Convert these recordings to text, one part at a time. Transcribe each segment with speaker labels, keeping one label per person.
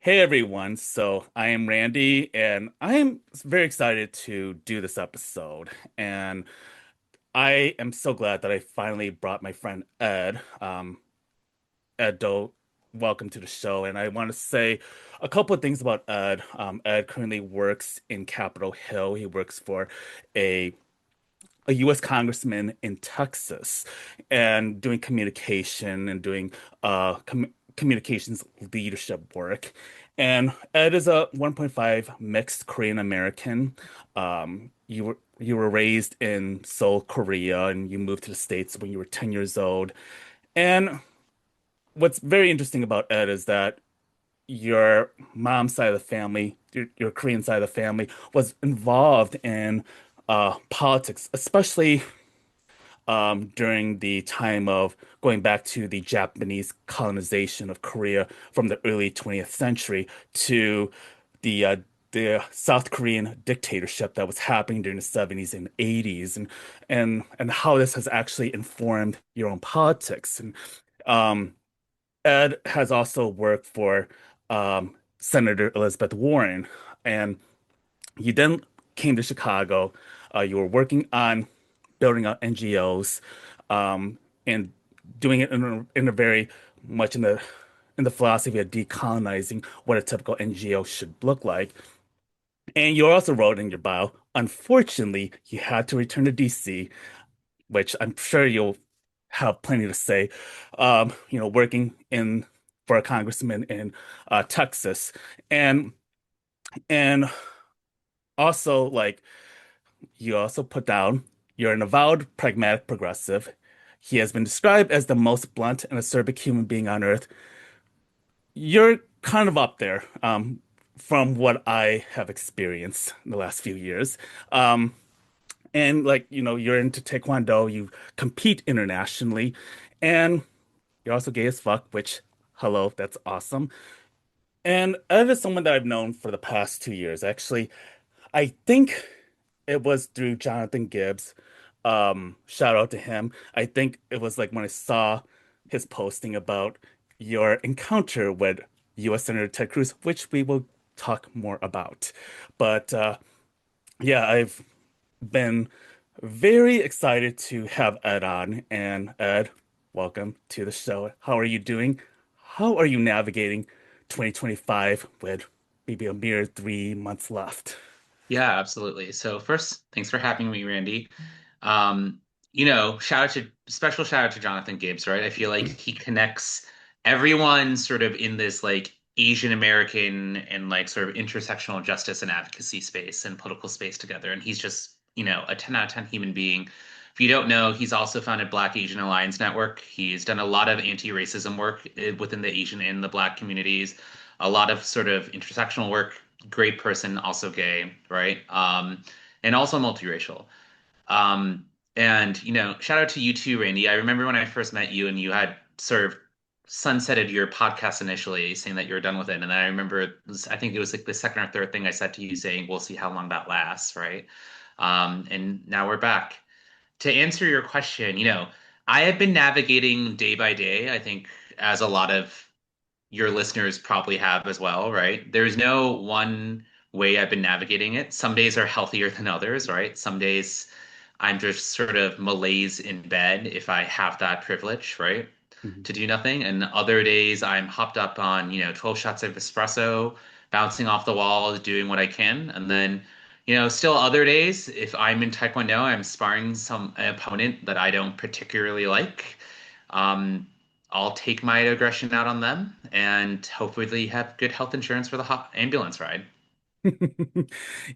Speaker 1: Hey everyone, so I am Randy and I am very excited to do this episode. And I am so glad that I finally brought my friend Ed. Ed Doe, welcome to the show. And I want to say a couple of things about Ed. Ed currently works in Capitol Hill. He works for a US congressman in Texas and doing communication and doing communications leadership work. And Ed is a 1.5 mixed Korean American. You were raised in Seoul, Korea, and you moved to the States when you were 10 years old. And what's very interesting about Ed is that your mom's side of the family, your Korean side of the family, was involved in politics, especially during the time of going back to the Japanese colonization of Korea from the early 20th century to the uh, the South Korean dictatorship that was happening during the 70s and 80s, and how this has actually informed your own politics. And um, Ed has also worked for Senator Elizabeth Warren, and you then came to Chicago. You were working on building out NGOs, and doing it in a very much in the philosophy of decolonizing what a typical NGO should look like. And you also wrote in your bio, unfortunately, you had to return to DC, which I'm sure you'll have plenty to say. Working in for a congressman in Texas, and and also like you also put down you're an avowed pragmatic progressive. He has been described as the most blunt and acerbic human being on earth. You're kind of up there, from what I have experienced in the last few years. Um, and you're into Taekwondo, you compete internationally, and you're also gay as fuck, which, hello, that's awesome. And Ed is someone that I've known for the past 2 years. Actually, I think it was through Jonathan Gibbs. Shout out to him. I think it was like when I saw his posting about your encounter with US Senator Ted Cruz, which we will talk more about. But yeah, I've been very excited to have Ed on. And Ed, welcome to the show. How are you doing? How are you navigating 2025 with maybe a mere 3 months left?
Speaker 2: Yeah, absolutely. So first, thanks for having me, Randy. Special shout out to Jonathan Gibbs, right? I feel like he connects everyone sort of in this like Asian American and like sort of intersectional justice and advocacy space and political space together. And he's just, a 10 out of 10 human being. If you don't know, he's also founded Black Asian Alliance Network. He's done a lot of anti-racism work within the Asian and the Black communities, a lot of sort of intersectional work. Great person, also gay, right? And also multiracial. Um, and shout out to you too, Randy. I remember when I first met you and you had sort of sunsetted your podcast initially, saying that you were done with it. And then I remember, I think it was like the second or third thing I said to you saying, we'll see how long that lasts, right? And now we're back. To answer your question, I have been navigating day by day, I think, as a lot of your listeners probably have as well, right? There's no one way I've been navigating it. Some days are healthier than others, right? Some days I'm just sort of malaise in bed if I have that privilege, right?
Speaker 1: Mhm.
Speaker 2: To do nothing. And other days I'm hopped up on, 12 shots of espresso, bouncing off the walls, doing what I can. And then, still other days, if I'm in Taekwondo, I'm sparring some an opponent that I don't particularly like. Um, I'll take my aggression out on them and hopefully have good health insurance for the ambulance ride.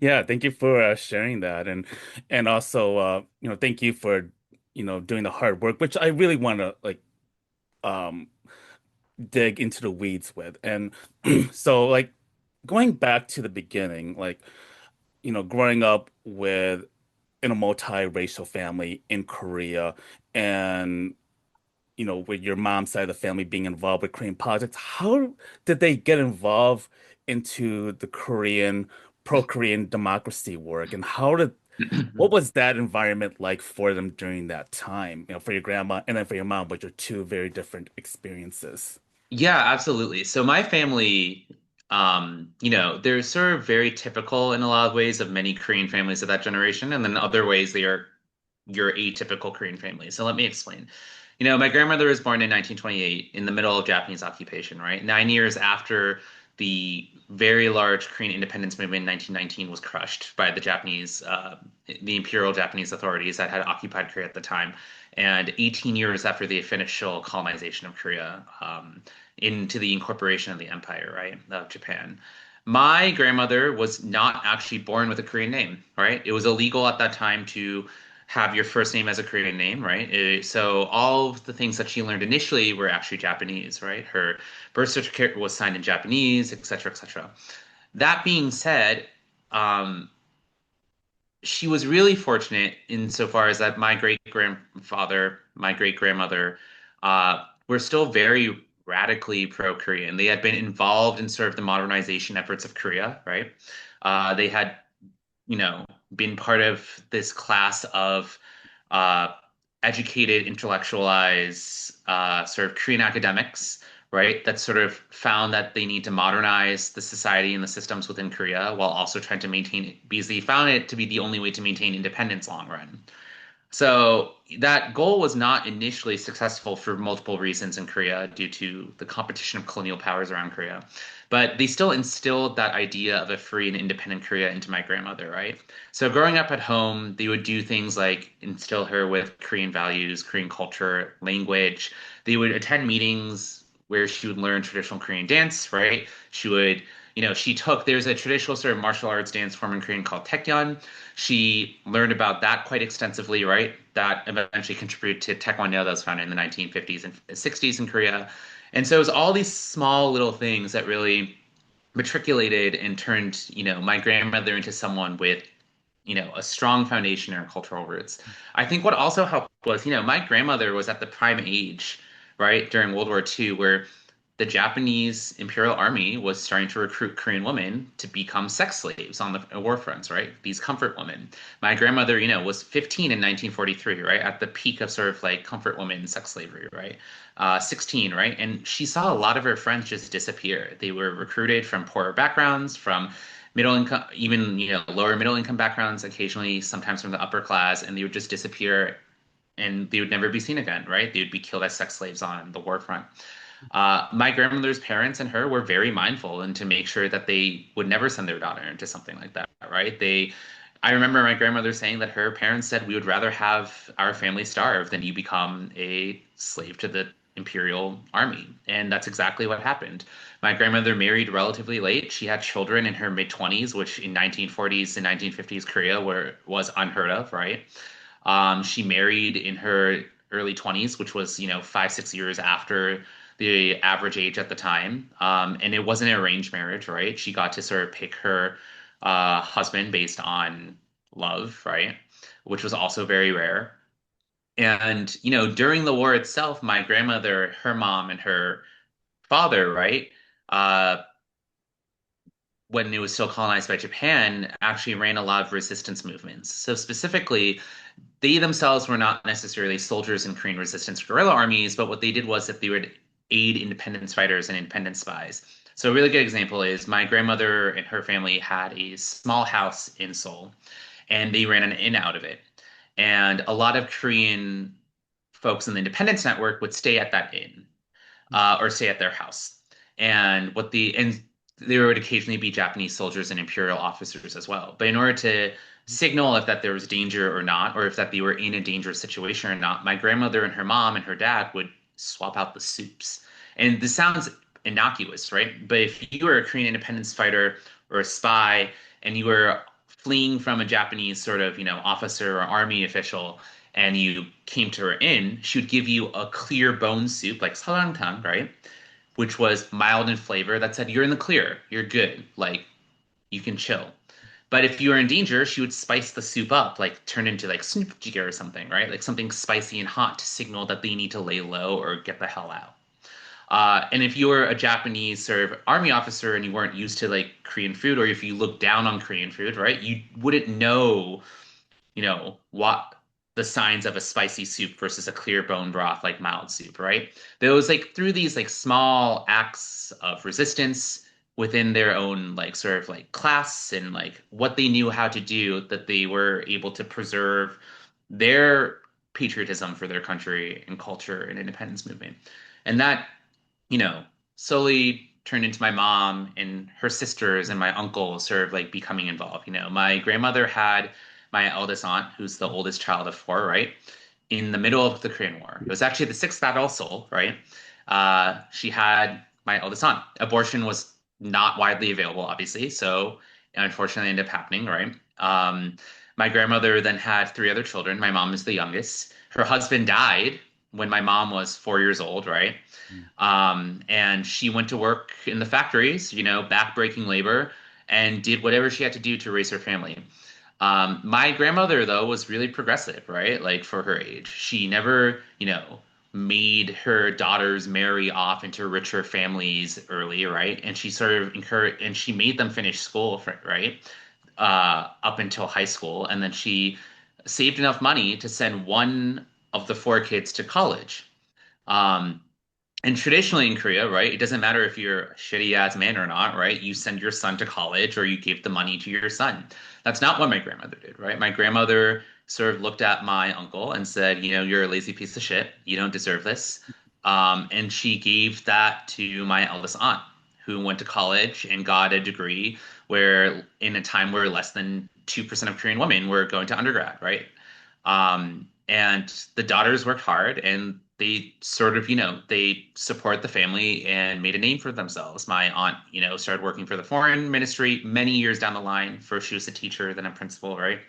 Speaker 1: Yeah, thank you for sharing that, and also thank you for doing the hard work, which I really want to um dig into the weeds with. And so going back to the beginning, growing up with in a multiracial family in Korea, and with your mom's side of the family being involved with Korean politics, how did they get involved into the pro-Korean democracy work? And what was that environment like for them during that time? For your grandma and then for your mom, which are two very different experiences.
Speaker 2: Yeah, absolutely. So my family, they're sort of very typical in a lot of ways of many Korean families of that generation, and then other ways they are your atypical Korean family. So let me explain. My grandmother was born in 1928 in the middle of Japanese occupation, right? 9 years after the very large Korean independence movement in 1919 was crushed by the Imperial Japanese authorities that had occupied Korea at the time, and 18 years after the official colonization of Korea, into the incorporation of the empire, right, of Japan. My grandmother was not actually born with a Korean name, right? It was illegal at that time to have your first name as a Korean name, right? So all of the things that she learned initially were actually Japanese, right? Her birth certificate was signed in Japanese, et cetera, et cetera. That being said, um, she was really fortunate insofar as that my great grandfather, my great grandmother, were still very radically pro-Korean. They had been involved in sort of the modernization efforts of Korea, right? They had, you know, been part of this class of uh, educated, intellectualized, sort of Korean academics, right? That sort of found that they need to modernize the society and the systems within Korea while also trying to maintain it because they found it to be the only way to maintain independence long run. So that goal was not initially successful for multiple reasons in Korea due to the competition of colonial powers around Korea. But they still instilled that idea of a free and independent Korea into my grandmother, right? So growing up at home, they would do things like instill her with Korean values, Korean culture, language. They would attend meetings where she would learn traditional Korean dance, right? There's a traditional sort of martial arts dance form in Korean called Taekyon. She learned about that quite extensively, right? That eventually contributed to Taekwondo that was founded in the 1950s and 60s in Korea. And so it was all these small little things that really matriculated and turned, my grandmother into someone with, a strong foundation in her cultural roots. I think what also helped was, my grandmother was at the prime age, right, during World War II, where the Japanese Imperial Army was starting to recruit Korean women to become sex slaves on the war fronts, right? These comfort women. My grandmother, was 15 in 1943, right? At the peak of sort of like comfort women sex slavery, right? 16, right? And she saw a lot of her friends just disappear. They were recruited from poorer backgrounds, from middle income, even, lower middle income backgrounds, occasionally, sometimes from the upper class, and they would just disappear and they would never be seen again, right? They would be killed as sex slaves on the war front. My grandmother's parents and her were very mindful and to make sure that they would never send their daughter into something like that, right? I remember my grandmother saying that her parents said we would rather have our family starve than you become a slave to the Imperial Army. And that's exactly what happened. My grandmother married relatively late. She had children in her mid 20s, which in 1940s and 1950s Korea was unheard of, right? She married in her early 20s, which was, 5, 6 years after the average age at the time. And it wasn't an arranged marriage, right? She got to sort of pick her husband based on love, right? Which was also very rare. And, during the war itself, my grandmother, her mom, and her father, right? Uh, when it was still colonized by Japan, actually ran a lot of resistance movements. So specifically, they themselves were not necessarily soldiers in Korean resistance guerrilla armies, but what they did was that they would aid independence fighters and independence spies. So a really good example is my grandmother and her family had a small house in Seoul, and they ran an inn out of it. And a lot of Korean folks in the independence network would stay at that inn or stay at their house. And there would occasionally be Japanese soldiers and imperial officers as well. But in order to signal if that there was danger or not, or if that they were in a dangerous situation or not, my grandmother and her mom and her dad would swap out the soups. And this sounds innocuous, right? But if you were a Korean independence fighter or a spy and you were fleeing from a Japanese sort of, officer or army official and you came to her inn, she would give you a clear bone soup, like sarangtang, right? Which was mild in flavor that said, you're in the clear, you're good, like you can chill. But if you were in danger, she would spice the soup up, like turn into like snoopjiga or something, right? Like something spicy and hot to signal that they need to lay low or get the hell out. And if you were a Japanese sort of army officer and you weren't used to like Korean food, or if you looked down on Korean food, right, you wouldn't know what the signs of a spicy soup versus a clear bone broth like mild soup, right? Those like through these like small acts of resistance within their own like sort of like class and like what they knew how to do, that they were able to preserve their patriotism for their country and culture and independence movement. And that, you know, slowly turned into my mom and her sisters and my uncle sort of like becoming involved. My grandmother had my eldest aunt, who's the oldest child of four, right? In the middle of the Korean War. It was actually the sixth battle of Seoul, right? She had my eldest aunt. Abortion was not widely available, obviously, so unfortunately ended up happening, right? My grandmother then had three other children. My mom is the youngest. Her husband died when my mom was 4 years old, right? And she went to work in the factories, back-breaking labor, and did whatever she had to do to raise her family. My grandmother, though, was really progressive, right? Like for her age. She never, made her daughters marry off into richer families early, right? And she sort of encouraged, and she made them finish school, right? Up until high school. And then she saved enough money to send one of the four kids to college. Um, and traditionally in Korea, right, it doesn't matter if you're a shitty ass man or not, right? You send your son to college or you give the money to your son. That's not what my grandmother did, right? My grandmother sort of looked at my uncle and said, you're a lazy piece of shit. You don't deserve this. And she gave that to my eldest aunt, who went to college and got a degree where in a time where less than 2% of Korean women were going to undergrad, right? And the daughters worked hard and they sort of, they support the family and made a name for themselves. My aunt, started working for the foreign ministry many years down the line. First, she was a teacher, then a principal, right?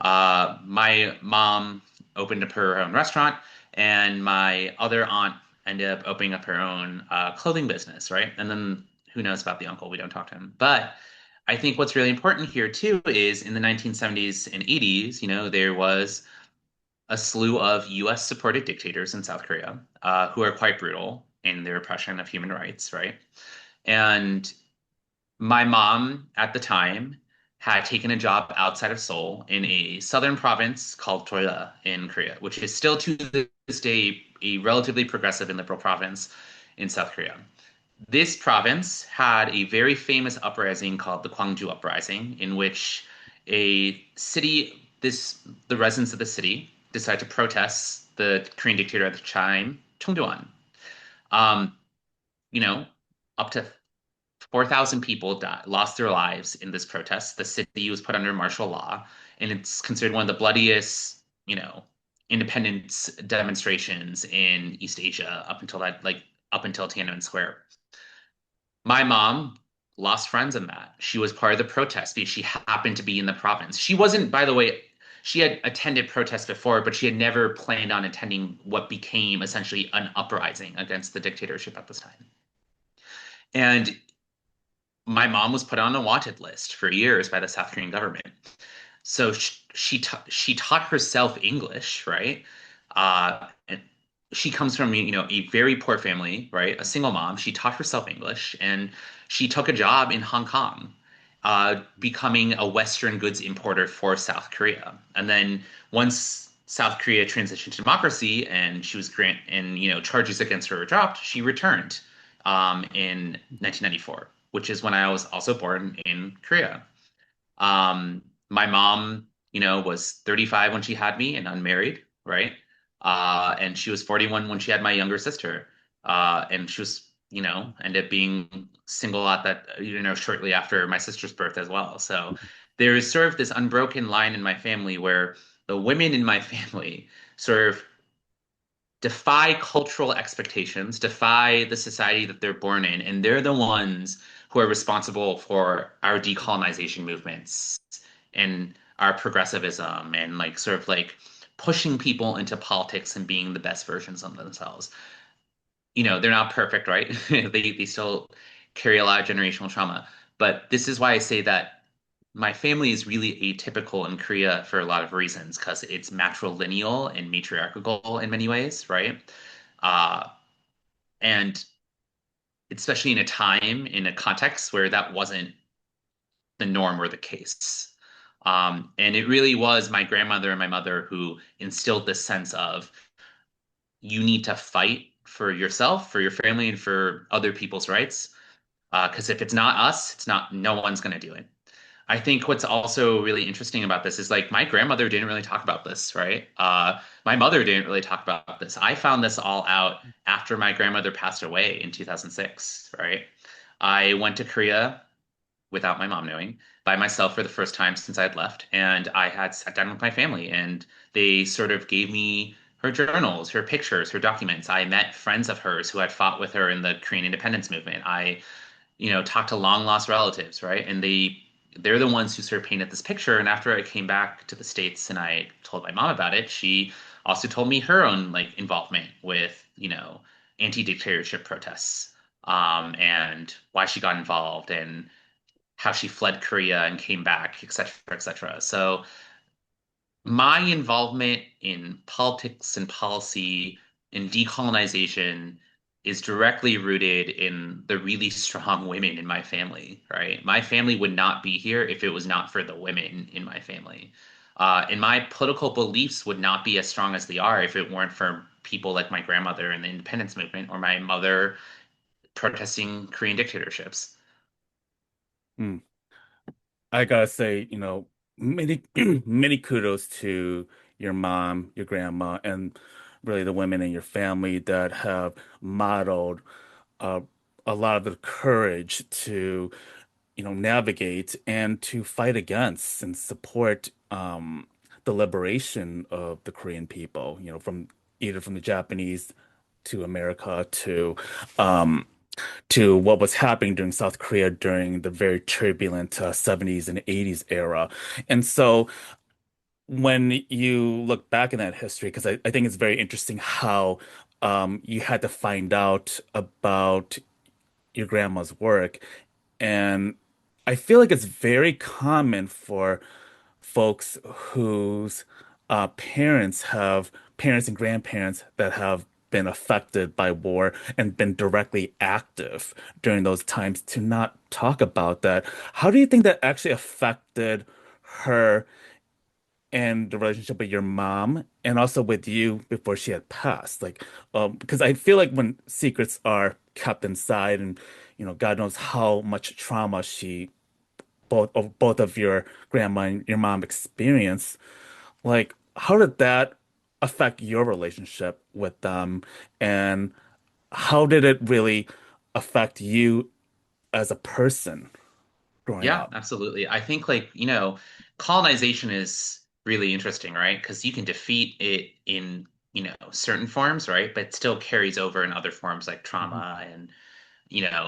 Speaker 2: My mom opened up her own restaurant, and my other aunt ended up opening up her own clothing business, right? And then who knows about the uncle? We don't talk to him. But I think what's really important here, too, is in the 1970s and 80s, there was a slew of US supported dictators in South Korea who are quite brutal in their oppression of human rights, right? And my mom at the time had taken a job outside of Seoul in a southern province called Toila in Korea, which is still to this day a relatively progressive and liberal province in South Korea. This province had a very famous uprising called the Gwangju Uprising, in which the residents of the city decided to protest the Korean dictator at the time, Chung Do-an. Um, you know, Up to 4,000 people lost their lives in this protest. The city was put under martial law, and it's considered one of the bloodiest, independence demonstrations in East Asia up until Tiananmen Square. My mom lost friends in that. She was part of the protest because she happened to be in the province. She wasn't, by the way, she had attended protests before, but she had never planned on attending what became essentially an uprising against the dictatorship at this time. And my mom was put on a wanted list for years by the South Korean government. So she taught herself English, right? And she comes from a very poor family, right? A single mom. She taught herself English, and she took a job in Hong Kong, becoming a Western goods importer for South Korea. And then once South Korea transitioned to democracy, and she was charges against her were dropped, she returned in 1994, which is when I was also born in Korea. My mom, was 35 when she had me and unmarried, right? And she was 41 when she had my younger sister. And she was, ended up being single at that, shortly after my sister's birth as well. So there is sort of this unbroken line in my family where the women in my family sort of defy cultural expectations, defy the society that they're born in, and they're the ones who are responsible for our decolonization movements and our progressivism and like sort of like pushing people into politics and being the best versions of themselves. They're not perfect, right? They still carry a lot of generational trauma. But this is why I say that my family is really atypical in Korea for a lot of reasons, because it's matrilineal and matriarchal in many ways, right? Uh, and especially in a time, in a context where that wasn't the norm or the case. And it really was my grandmother and my mother who instilled this sense of you need to fight for yourself, for your family, and for other people's rights. Because if it's not us, it's not, no one's going to do it. I think what's also really interesting about this is like my grandmother didn't really talk about this, right? My mother didn't really talk about this. I found this all out after my grandmother passed away in 2006, right? I went to Korea without my mom knowing by myself for the first time since I'd left, and I had sat down with my family, and they sort of gave me her journals, her pictures, her documents. I met friends of hers who had fought with her in the Korean independence movement. I talk to long lost relatives, right? And they're the ones who sort of painted this picture. And after I came back to the States and I told my mom about it, she also told me her own like involvement with, anti-dictatorship protests, and why she got involved and how she fled Korea and came back, et cetera, et cetera. So my involvement in politics and policy and decolonization is directly rooted in the really strong women in my family, right? My family would not be here if it was not for the women in my family. And my political beliefs would not be as strong as they are if it weren't for people like my grandmother in the independence movement or my mother protesting Korean dictatorships.
Speaker 1: Hmm. I gotta say, many many kudos to your mom, your grandma, and really the women in your family that have modeled uh, a lot of the courage to, navigate and to fight against and support the liberation of the Korean people, from either from the Japanese to America to what was happening during South Korea during the very turbulent 70s and 80s era. And so when you look back in that history, because I think it's very interesting how you had to find out about your grandma's work. And I feel like it's very common for folks whose parents and grandparents that have been affected by war and been directly active during those times to not talk about that. How do you think that actually affected her and the relationship with your mom and also with you before she had passed? Like, because I feel like when secrets are kept inside and, God knows how much trauma both of your grandma and your mom experienced, like, how did that affect your relationship with them? And how did it really affect you as a person growing
Speaker 2: Yeah,
Speaker 1: up?
Speaker 2: absolutely. I think like, colonization is really interesting, right? Because you can defeat it in, certain forms, right? But it still carries over in other forms like
Speaker 1: Mhm.
Speaker 2: trauma and,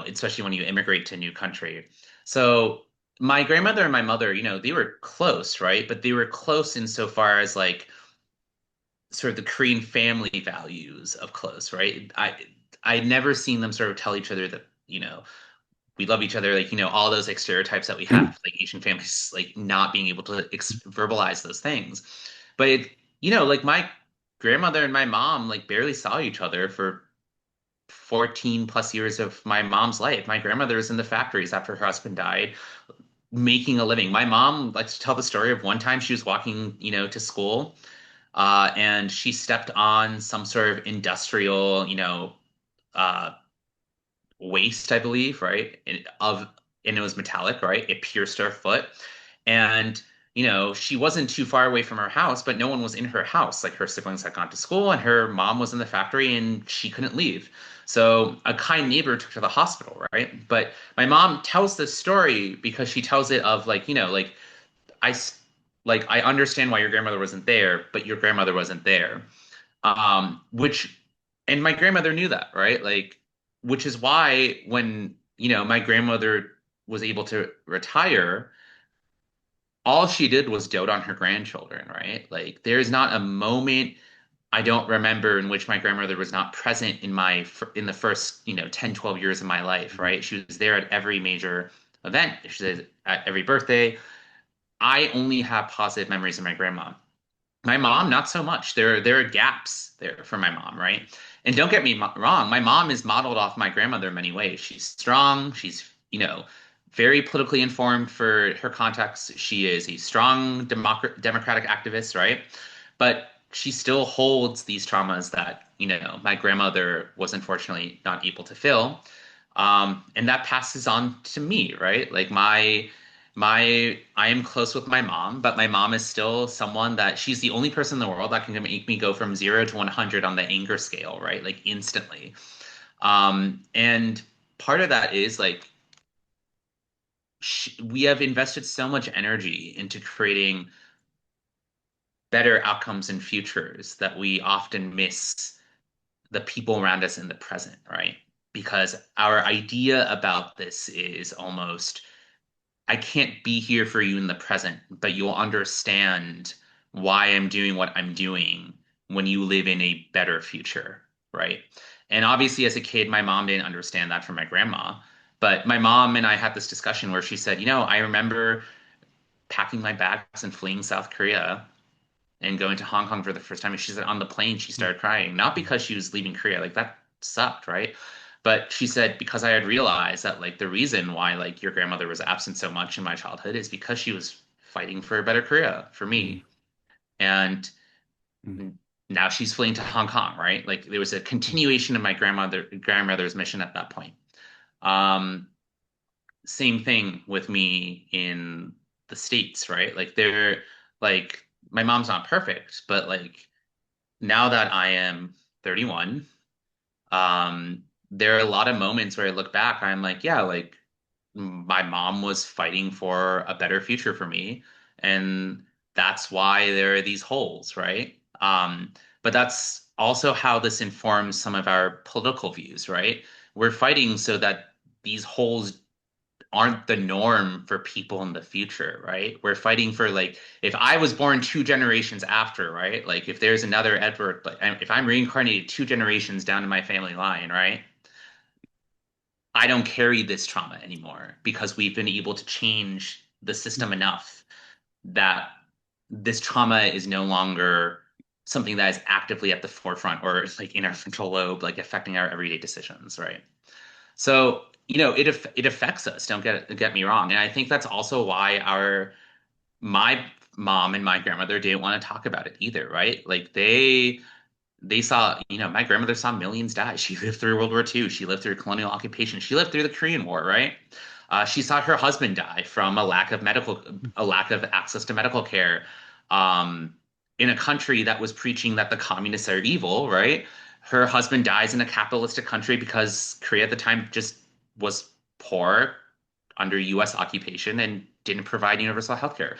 Speaker 2: especially when you immigrate to a new country. So my grandmother and my mother, they were close, right? But they were close insofar as like sort of the Korean family values of close, right? I'd never seen them sort of tell each other that, we love each other, like, all those like stereotypes that we have, like Asian families, like not being able to verbalize those things. But like my grandmother and my mom like barely saw each other for 14 plus years of my mom's life. My grandmother was in the factories after her husband died, making a living. My mom likes to tell the story of one time she was walking, to school, and she stepped on some sort of industrial, uh, waist, I believe, right? And it was metallic, right? It pierced her foot. And, she wasn't too far away from her house, but no one was in her house. Like her siblings had gone to school and her mom was in the factory and she couldn't leave. So a kind neighbor took her to the hospital, right? But my mom tells this story because she tells it of like, I s- like I understand why your grandmother wasn't there, but your grandmother wasn't there. Which, and my grandmother knew that, right? Like, which is why when, my grandmother was able to retire, all she did was dote on her grandchildren, right? Like, there's not a moment I don't remember in which my grandmother was not present in the first, 10, 12 years of my life,
Speaker 1: Mhm.
Speaker 2: right? She was there at every major event. She was at every birthday. I only have positive memories of my grandma. My mom, not so much. There are gaps there for my mom, right? And don't get me wrong, my mom is modeled off my grandmother in many ways. She's strong. She's, very politically informed for her context. She is a strong democratic activist, right? But she still holds these traumas that, my grandmother was unfortunately not able to fill. And that passes on to me, right? Like I am close with my mom, but my mom is still someone that she's the only person in the world that can make me go from 0 to 100 on the anger scale, right? Like instantly. And part of that is like we have invested so much energy into creating better outcomes and futures that we often miss the people around us in the present, right? Because our idea about this is almost, I can't be here for you in the present, but you'll understand why I'm doing what I'm doing when you live in a better future, right? And obviously, as a kid, my mom didn't understand that from my grandma. But my mom and I had this discussion where she said, I remember packing my bags and fleeing South Korea and going to Hong Kong for the first time. And she said on the plane, she started crying, not because she was leaving Korea, like that sucked, right? But she said because I had realized that like the reason why like your grandmother was absent so much in my childhood is because she was fighting for a better Korea for
Speaker 1: Mm,
Speaker 2: me. And
Speaker 1: mm,
Speaker 2: now she's fleeing to Hong Kong, right? Like there was a continuation of my grandmother's mission at that point. Um, Same thing with me in the States, right? Like they're like my mom's not perfect, but like now that I am 31, there are a lot of moments where I look back, I'm like, yeah, like my mom was fighting for a better future for me, and that's why there are these holes, right? But that's also how this informs some of our political views, right? We're fighting so that these holes aren't the norm for people in the future, right? We're fighting for like if I was born 2 generations after, right? Like if there's another Edward, like if I'm reincarnated 2 generations down to my family line, right? I don't carry this trauma anymore because we've been able to change the
Speaker 1: mm,
Speaker 2: system enough that this trauma is no longer something that is actively at the forefront or like in our frontal lobe, like affecting our everyday decisions, right? So, it affects us. Don't get me wrong, and I think that's also why our my mom and my grandmother didn't want to talk about it either, right? Like they saw, my grandmother saw millions die. She lived through World War II. She lived through colonial occupation. She lived through the Korean War, right? She saw her husband die from a lack of access to medical care, um, in a country that was preaching that the communists are evil, right? Her husband dies in a capitalistic country because Korea at the time just was poor under U.S. occupation and didn't provide universal health care.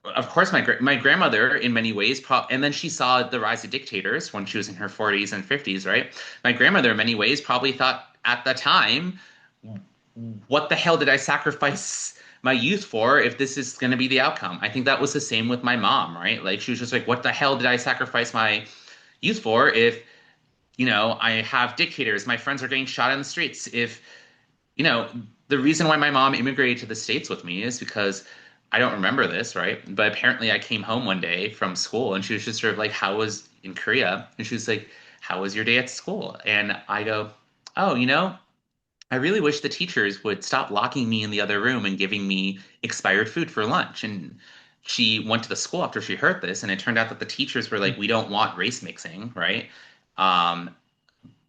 Speaker 2: Of course, my grandmother, in many ways, and then she saw the rise of dictators when she was in her 40s and 50s, right? My grandmother, in many ways, probably thought at the time, what the hell did I sacrifice my youth for if this is going to be the outcome? I think that was the same with my mom, right? Like she was just like, what the hell did I sacrifice my youth for if, I have dictators, my friends are getting shot in the streets, if you know, the reason why my mom immigrated to the States with me is because I don't remember this, right? But apparently I came home one day from school and she was just sort of like, how was in Korea? And she was like, how was your day at school? And I go, oh, I really wish the teachers would stop locking me in the other room and giving me expired food for lunch. And she went to the school after she heard this, and it turned out that the teachers were
Speaker 1: mm,
Speaker 2: like, we don't want race mixing, right? Um,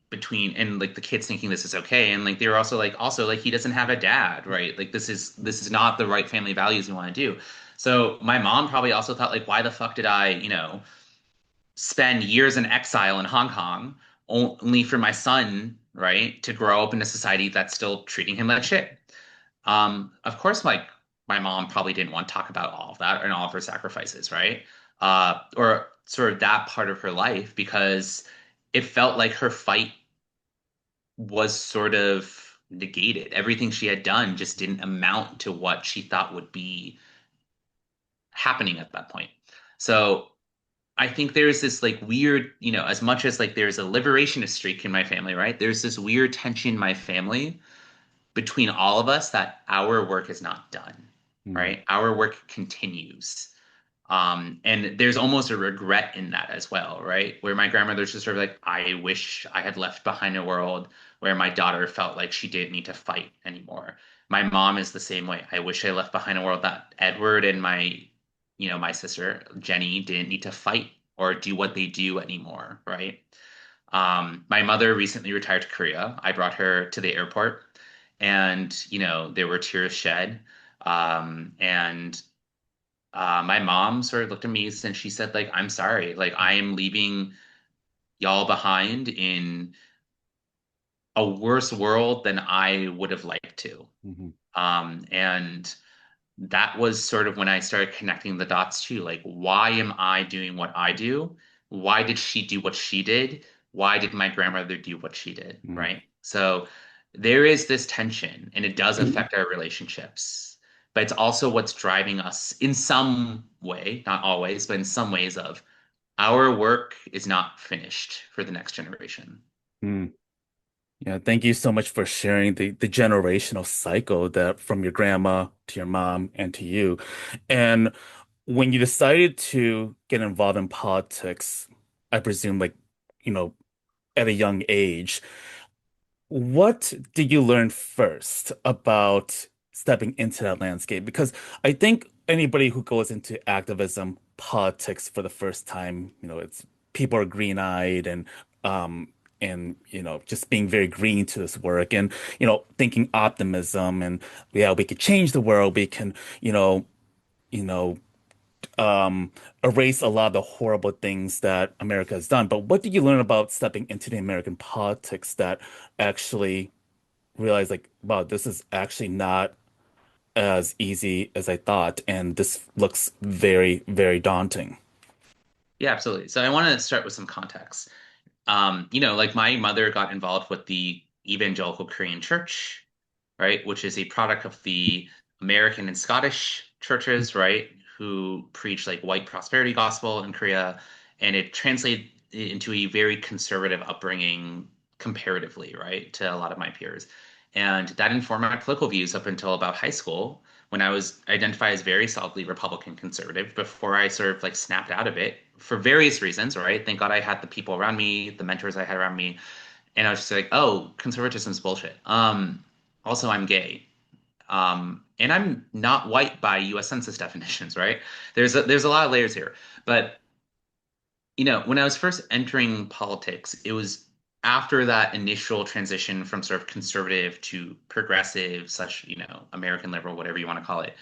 Speaker 2: between and like the kids thinking this is okay, and like they were also like he doesn't have a dad, right? Like this is not the right family values we want to do. So my mom probably also thought like, why the fuck did I spend years in exile in Hong Kong only for my son, right, to grow up in a society that's still treating him like shit. Of course, my mom probably didn't want to talk about all of that and all of her sacrifices, right? Or sort of that part of her life because it felt like her fight was sort of negated. Everything she had done just didn't amount to what she thought would be happening at that point. So I think there's this like weird, as much as like there's a liberationist streak in my family, right? There's this weird tension in my family between all of us that our work is not done,
Speaker 1: mm,
Speaker 2: right? Our work continues. And there's almost a regret in that as well, right? Where my grandmother's just sort of like, I wish I had left behind a world where my daughter felt like she didn't need to fight anymore. My mom is the same way. I wish I left behind a world that Edward and my sister Jenny didn't need to fight or do what they do anymore, right? My mother recently retired to Korea. I brought her to the airport, and there were tears shed. And my mom sort of looked at me and she said, like, I'm sorry, like I am leaving y'all behind in a worse world than I would have liked to.
Speaker 1: Mhm.
Speaker 2: And that was sort of when I started connecting the dots too. Like, why am I doing what I do? Why did she do what she did? Why did my grandmother do what she did?
Speaker 1: Mhm.
Speaker 2: Right. So there is this tension, and it does affect our relationships. But it's also what's driving us in some way, not always, but in some ways of our work is not finished for the next generation.
Speaker 1: Mm. Yeah, thank you so much for sharing the generational cycle that from your grandma to your mom and to you. And when you decided to get involved in politics, I presume like, you know, at a young age, what did you learn first about stepping into that landscape? Because I think anybody who goes into activism, politics for the first time, it's people are green-eyed um just being very green to this work and thinking optimism and yeah, we could change the world, we can, you know, um erase a lot of the horrible things that America has done. But what did you learn about stepping into the American politics that actually realize like, wow, this is actually not as easy as I thought, and this looks very, very daunting.
Speaker 2: Yeah, absolutely. So I want to start with some context. Like my mother got involved with the Evangelical Korean Church, right, which is a product of the American and Scottish churches, right, who preach like white prosperity gospel in Korea, and it translated into a very conservative upbringing comparatively, right, to a lot of my peers. And that informed my political views up until about high school when I was identified as very solidly Republican conservative before I sort of like snapped out of it for various reasons, right? Thank God I had the people around me, the mentors I had around me, and I was just like, oh, conservatism's bullshit. Also, I'm gay. And I'm not white by US Census definitions, right? There's a lot of layers here. But when I was first entering politics, it was after that initial transition from sort of conservative to progressive, such, American liberal, whatever you want to call it,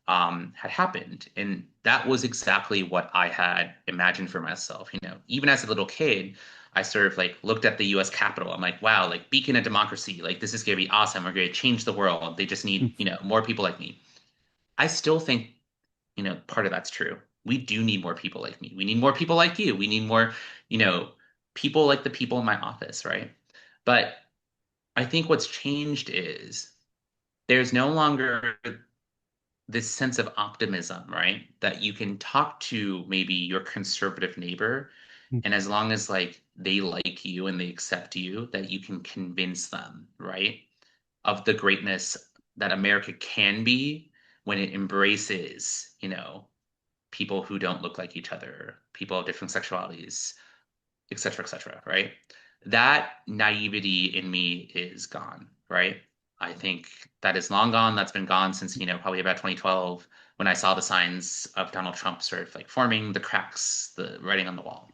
Speaker 2: had happened. And that was exactly what I had imagined for myself. Even as a little kid, I sort of like looked at the US Capitol. I'm like, wow, like beacon of democracy, like this is gonna be awesome. We're gonna change the world. They just need, more people like me. I still think part of that's true. We do need more people like me. We need more people like you. We need more, you know, people like the people in my office, right? But I think what's changed is there's no longer this sense of optimism, right? That you can talk to maybe your conservative neighbor, and as long as like they like you and they accept you, that you can convince them, right, of the greatness that America can be when it embraces, people who don't look like each other, people of different sexualities, et cetera, right? That naivety in me is gone, right? I think that is long gone. That's been gone since, probably about 2012 when I saw the signs of Donald Trump sort of like forming the cracks, the writing on the wall.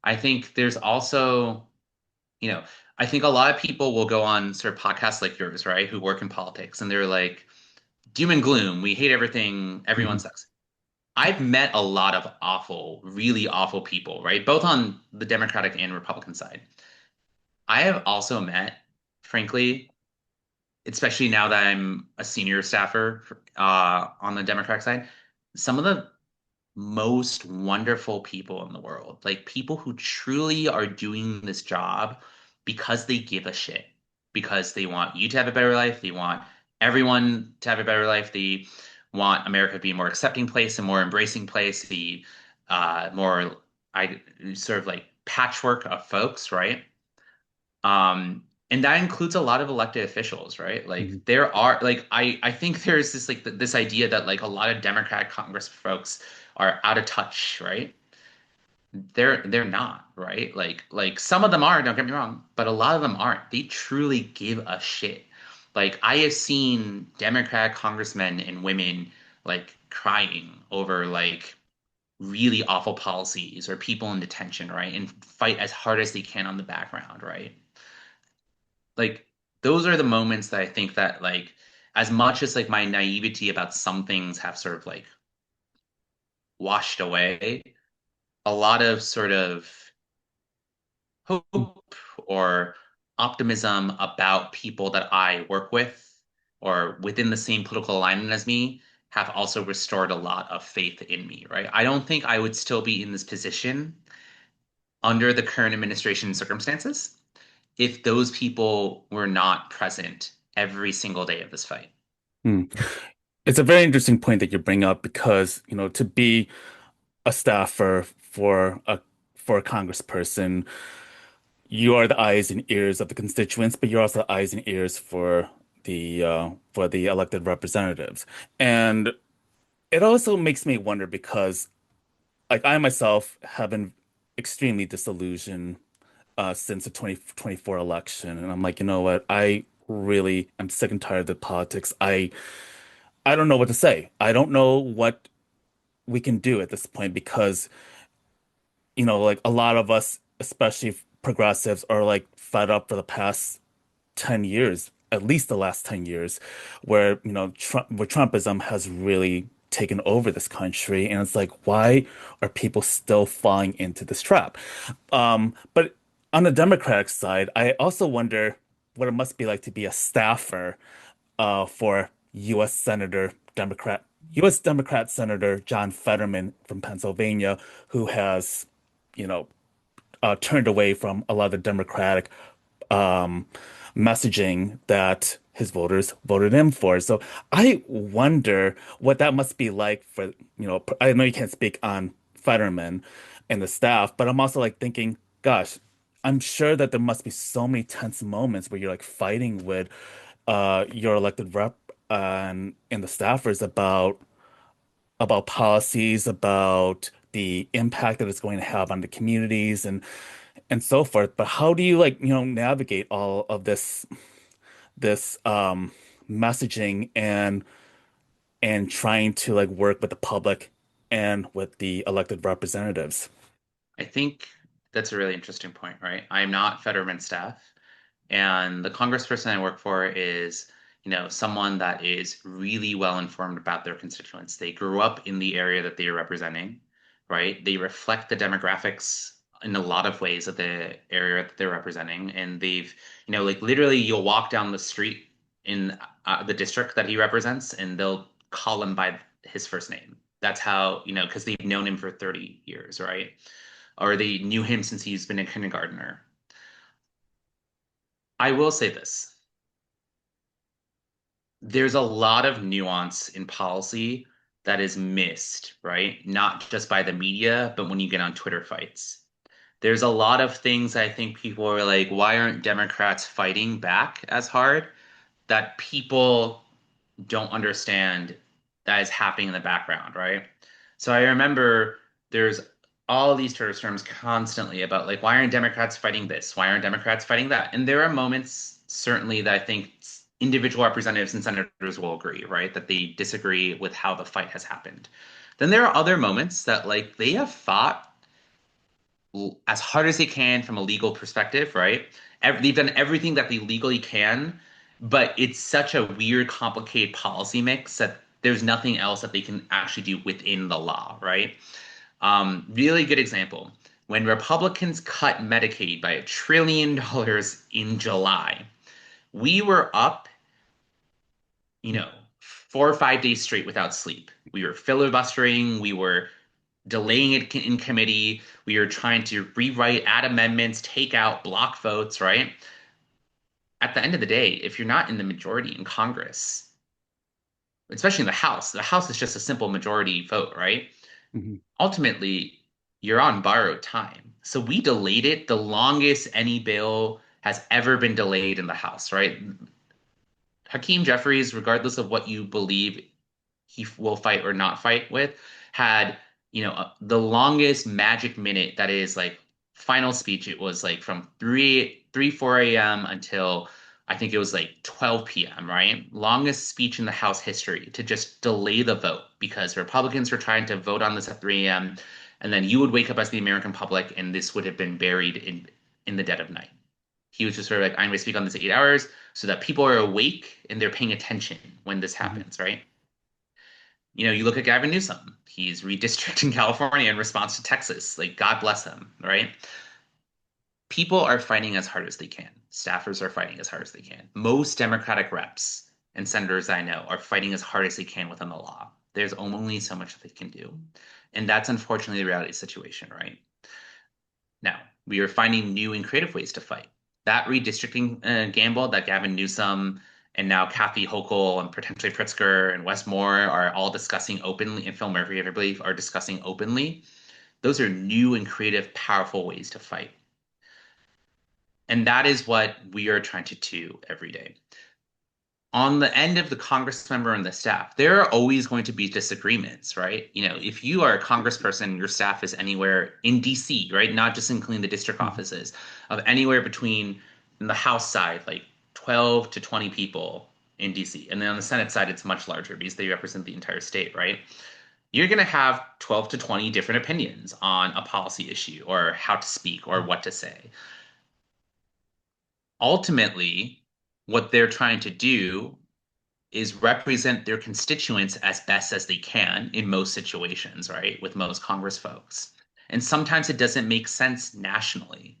Speaker 2: I think there's also, you know, I think a lot of people will go on sort of podcasts like yours, right, who work in politics, and they're like, doom and gloom, we hate everything, everyone sucks. I've met a lot of awful, really awful people, right? Both on the Democratic and Republican side. I have also met, frankly, especially now that I'm a senior staffer on the Democratic side, some of the most wonderful people in the world. Like people who truly are doing this job because they give a shit, because they want you to have a better life. They want everyone to have a better life. They want America to be a more accepting place, a more embracing place, the more I sort of like patchwork of folks, right? And that includes a lot of elected officials, right? Like
Speaker 1: Mhm.
Speaker 2: there are like I think there's this like this idea that like a lot of Democratic Congress folks are out of touch, right? They're not, right? Like some of them are, don't get me wrong, but a lot of them aren't. They truly give a shit. Like I have seen Democratic congressmen and women like crying over like really awful policies or people in detention, right? And fight as hard as they can on the background, right? Like those are the moments that I think that like as much as like my naivety about some things have sort of like washed away, a lot of sort of hope or optimism about people that I work with or within the same political alignment as me have also restored a lot of faith in me, right? I don't think I would still be in this position under the current administration circumstances if those people were not present every single day of this fight.
Speaker 1: Hmm. It's a very interesting point that you bring up because, to be a staffer for a congressperson, you are the eyes and ears of the constituents, but you're also the eyes and ears for the elected representatives. And it also makes me wonder because, like, I myself have been extremely disillusioned since the 2024 election, and I'm like, you know what? I really am sick and tired of the politics. I don't know what to say. I don't know what we can do at this point because, like a lot of us, especially progressives, are like fed up for the past 10 years, at least the last 10 years, where, where Trumpism has really taken over this country. And it's like, why are people still falling into this trap? But on the Democratic side, I also wonder what it must be like to be a staffer for U.S. Democrat Senator John Fetterman from Pennsylvania, who has, you know, turned away from a lot of the Democratic um, messaging that his voters voted him for. So I wonder what that must be like for, I know you can't speak on Fetterman and the staff, but I'm also like thinking, gosh, I'm sure that there must be so many tense moments where you're like fighting with your elected rep and the staffers about policies, about the impact that it's going to have on the communities and so forth. But how do you like, navigate all of this messaging and trying to like work with the public and with the elected representatives?
Speaker 2: I think that's a really interesting point, right? I'm not Fetterman staff, and the congressperson I work for is, someone that is really well informed about their constituents. They grew up in the area that they are representing, right? They reflect the demographics in a lot of ways of the area that they're representing, and they've, like literally, you'll walk down the street in the district that he represents, and they'll call him by his first name. That's how, because they've known him for 30 years, right? Or they knew him since he's been a kindergartner. I will say this. There's a lot of nuance in policy that is missed, right? Not just by the media, but when you get on Twitter fights. There's a lot of things I think people are like, why aren't Democrats fighting back as hard? That people don't understand that is happening in the background, right? So I remember there's all these terrorist terms constantly about like, why aren't Democrats fighting this? Why aren't Democrats fighting that? And there are moments, certainly, that I think individual representatives and senators will agree, right? That they disagree with how the fight has happened. Then there are other moments that like they have fought as hard as they can from a legal perspective, right? They've done everything that they legally can, but it's such a weird, complicated policy mix that there's nothing else that they can actually do within the law, right? Really good example. When Republicans cut Medicaid by $1 trillion in July, we were up, 4 or 5 days straight without sleep. We were filibustering, we were delaying it in committee. We are trying to rewrite, add amendments, take out, block votes, right? At the end of the day, if you're not in the majority in Congress, especially in the House is just a simple majority vote, right?
Speaker 1: Mhm.
Speaker 2: Ultimately, you're on borrowed time. So we delayed it the longest any bill has ever been delayed in the House, right? Hakeem Jeffries, regardless of what you believe he will fight or not fight with, had, the longest magic minute that is like final speech. It was like from 4 a.m. until I think it was like 12 p.m., right? Longest speech in the House history to just delay the vote because Republicans were trying to vote on this at 3 a.m. And then you would wake up as the American public and this would have been buried in the dead of night. He was just sort of like, I'm going to speak on this 8 hours so that people are awake and they're paying attention when this
Speaker 1: Mhm.
Speaker 2: happens, right? You look at Gavin Newsom. He's redistricting California in response to Texas. Like, God bless him, right? People are fighting as hard as they can. Staffers are fighting as hard as they can. Most Democratic reps and senators I know are fighting as hard as they can within the law. There's only so much that they can do. And that's unfortunately the reality situation, right? Now, we are finding new and creative ways to fight. That redistricting gamble that Gavin Newsom and now Kathy Hochul and potentially Pritzker and Wes Moore are all discussing openly, and Phil Murphy, I believe, are discussing openly. Those are new and creative, powerful ways to fight. And that is what we are trying to do every day. On the end of the Congress member and the staff, there are always going to be disagreements, right? If you are a congressperson, your staff is anywhere in DC, right? Not just including the district
Speaker 1: Mhm.
Speaker 2: offices, of anywhere between in the House side, like 12 to 20 people in DC. And then on the Senate side, it's much larger because they represent the entire state, right? You're going to have 12 to 20 different opinions on a policy issue or how to speak or what to say. Ultimately, what they're trying to do is represent their constituents as best as they can in most situations, right? With most Congress folks. And sometimes it doesn't make sense nationally,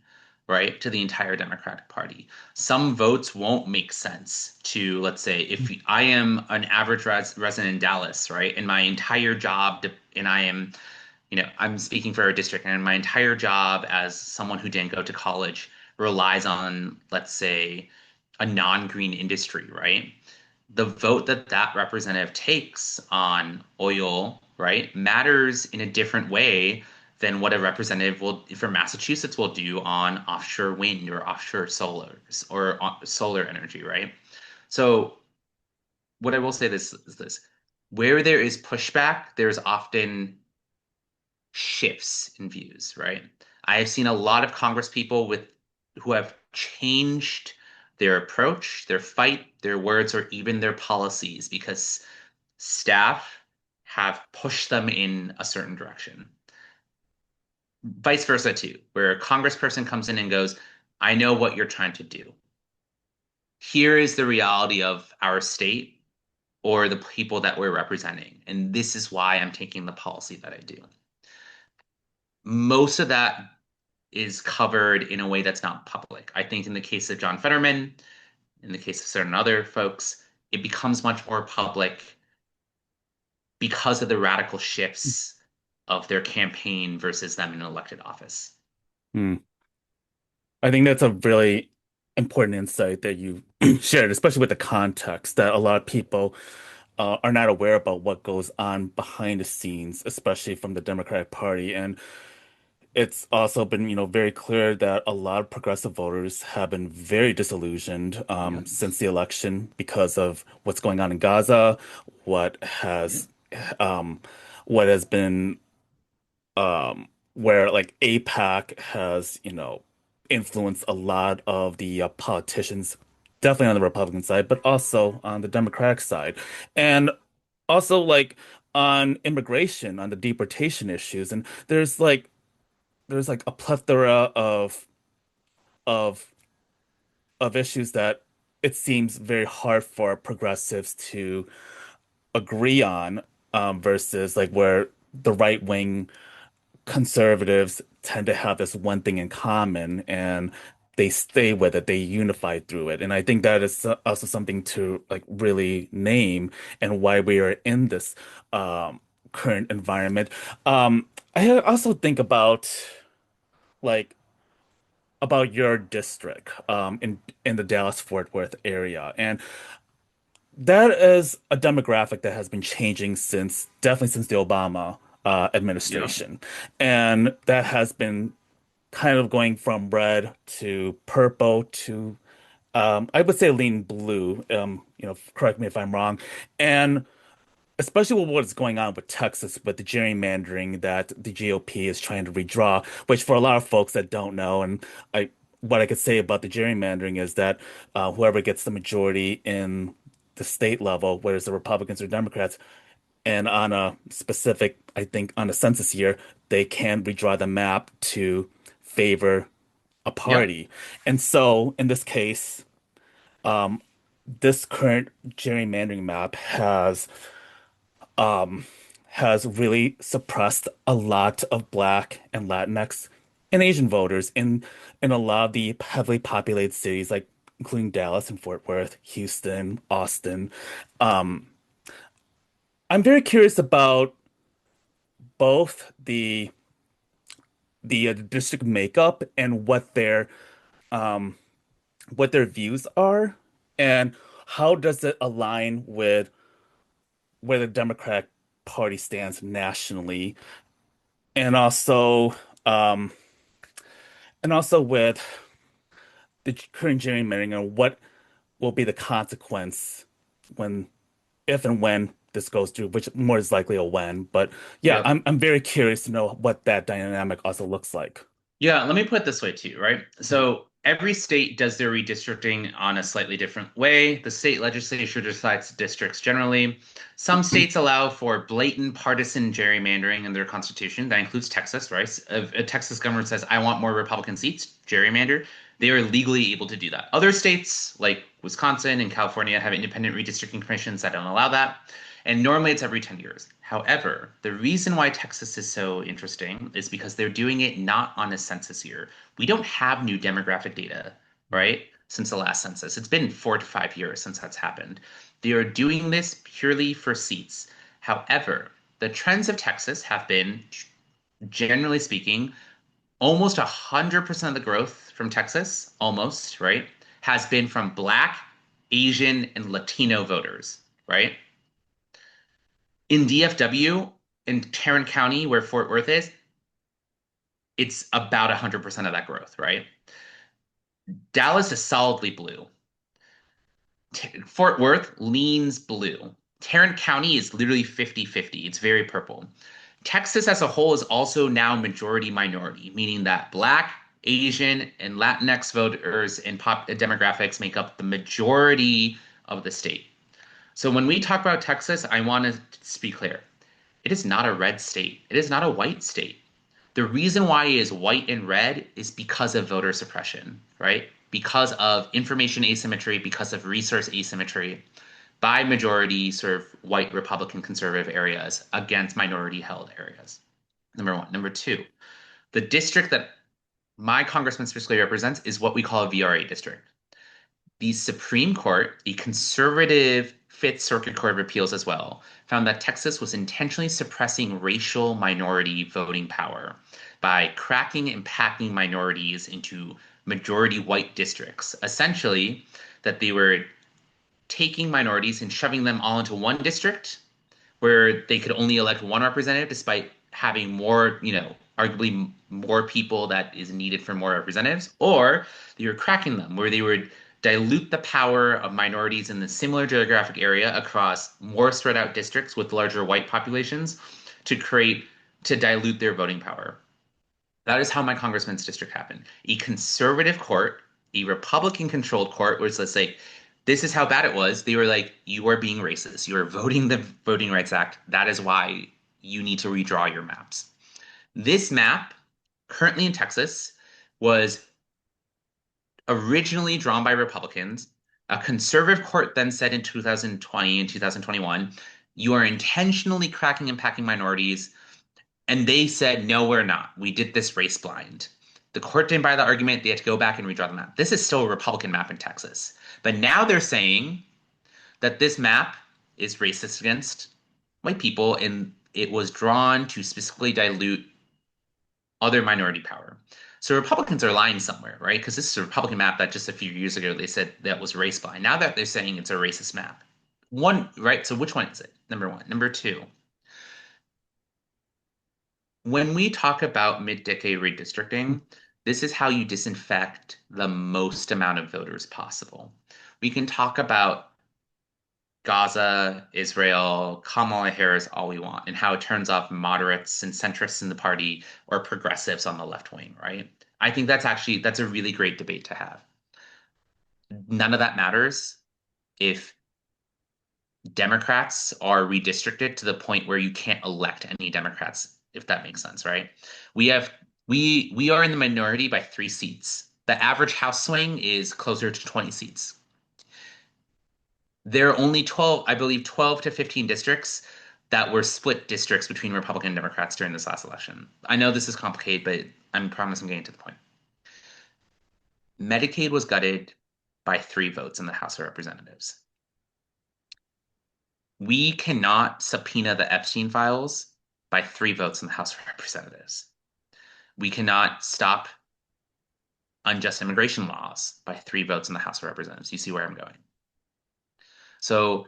Speaker 2: right? To the entire Democratic Party. Some votes won't make sense to, let's say, if I am an average resident in Dallas, right? And my entire job, and I'm speaking for our district, and my entire job as someone who didn't go to college relies on, let's say, a non-green industry, right? The vote that that representative takes on oil, right, matters in a different way than what a representative will for Massachusetts will do on offshore wind or offshore solars or solar energy, right? So what I will say this is this: where there is pushback, there's often shifts in views, right? I have seen a lot of Congress people who have changed their approach, their fight, their words, or even their policies because staff have pushed them in a certain direction. Vice versa, too, where a congressperson comes in and goes, I know what you're trying to do. Here is the reality of our state or the people that we're representing. And this is why I'm taking the policy that I do. Most of that is covered in a way that's not public. I think in the case of John Fetterman, in the case of certain other folks, it becomes much more public because of the radical shifts of their campaign versus them in an elected office.
Speaker 1: Hmm. I think that's a really important insight that you shared, especially with the context that a lot of people are not aware about what goes on behind the scenes, especially from the Democratic Party. And it's also been, very clear that a lot of progressive voters have been very disillusioned
Speaker 2: Yep.
Speaker 1: since the election because of what's going on in Gaza, what has um, what has been where like APAC has, influenced a lot of the politicians, definitely on the Republican side, but also on the Democratic side. And also like on immigration, on the deportation issues. And there's like a plethora of of issues that it seems very hard for progressives to agree on, versus like where the right wing conservatives tend to have this one thing in common and they stay with it, they unify through it. And I think that is also something to like really name and why we are in this current environment. I also think like about your district in the Dallas-Fort Worth area. And that is a demographic that has been changing since definitely since the Obama
Speaker 2: Yeah.
Speaker 1: administration. And that has been kind of going from red to purple to I would say lean blue. Correct me if I'm wrong. And especially with what's going on with Texas with the gerrymandering that the GOP is trying to redraw, which for a lot of folks that don't know, and I what I could say about the gerrymandering is that whoever gets the majority in the state level, whether it's the Republicans or Democrats, and on a specific, I think on a census year, they can redraw the map to favor a
Speaker 2: Yep.
Speaker 1: party. And so in this case, um, this current gerrymandering map um, has really suppressed a lot of Black and Latinx and Asian voters in a lot of the heavily populated cities, like including Dallas and Fort Worth, Houston, Austin. Um, I'm very curious about both the district makeup and um, what their views are, and how does it align with where the Democratic Party stands nationally, and also um, and also with the current gerrymandering and what will be the consequence when, if and when this goes through, which more is likely a when. But yeah,
Speaker 2: Yep.
Speaker 1: I'm very curious to know what that dynamic also looks like.
Speaker 2: Yeah, let me put it this way too, right? So every state does their redistricting on a slightly different way. The state legislature decides districts generally. Some states allow for blatant partisan gerrymandering in their constitution. That includes Texas, right? If a Texas government says, I want more Republican seats, gerrymander, they are legally able to do that. Other states, like Wisconsin and California, have independent redistricting commissions that don't allow that. And normally it's every 10 years. However, the reason why Texas is so interesting is because they're doing it not on a census year. We don't have new demographic data, right? Since the last census. It's been 4 to 5 years since that's happened. They are doing this purely for seats. However, the trends of Texas have been, generally speaking, almost 100% of the growth from Texas, almost, right, has been from Black, Asian, and Latino voters, right? In DFW, in Tarrant County, where Fort Worth is, it's about 100% of that growth, right? Dallas is solidly blue. Fort Worth leans blue. Tarrant County is literally 50-50. It's very purple. Texas as a whole is also now majority minority, meaning that Black, Asian, and Latinx voters and demographics make up the majority of the state. So when we talk about Texas, I want to be clear. It is not a red state. It is not a white state. The reason why it is white and red is because of voter suppression, right? Because of information asymmetry, because of resource asymmetry by majority sort of white Republican conservative areas against minority held areas. Number one. Number two, the district that my congressman specifically represents is what we call a VRA district. The Supreme Court, the conservative Fifth Circuit Court of Appeals as well, found that Texas was intentionally suppressing racial minority voting power by cracking and packing minorities into majority white districts. Essentially, that they were taking minorities and shoving them all into one district where they could only elect one representative despite having more, arguably more people that is needed for more representatives, or they were cracking them where they would dilute the power of minorities in the similar geographic area across more spread out districts with larger white populations to dilute their voting power. That is how my congressman's district happened. A conservative court, a Republican controlled court was let's say this is how bad it was. They were like, you are being racist. You are voting the Voting Rights Act. That is why you need to redraw your maps. This map, currently in Texas, was originally drawn by Republicans. A conservative court then said in 2020 and 2021, you are intentionally cracking and packing minorities. And they said, no, we're not. We did this race blind. The court didn't buy the argument. They had to go back and redraw the map. This is still a Republican map in Texas. But now they're saying that this map is racist against white people and it was drawn to specifically dilute other minority power. So Republicans are lying somewhere, right? Because this is a Republican map that just a few years ago they said that was race blind. Now that they're saying it's a racist map. One, right? So which one is it? Number one. Number two, when we talk about mid-decade redistricting, this is how you disinfect the most amount of voters possible. We can talk about Gaza, Israel, Kamala Harris all we want, and how it turns off moderates and centrists in the party or progressives on the left wing, right? I think that's a really great debate to have. None of that matters if Democrats are redistricted to the point where you can't elect any Democrats, if that makes sense, right? We have we are in the minority by 3 seats. The average House swing is closer to 20 seats. There are only 12, I believe, 12 to 15 districts that were split districts between Republican and Democrats during this last election. I know this is complicated, but I promise I'm getting to the point. Medicaid was gutted by 3 votes in the House of Representatives. We cannot subpoena the Epstein files by 3 votes in the House of Representatives. We cannot stop unjust immigration laws by 3 votes in the House of Representatives. You see where I'm going. So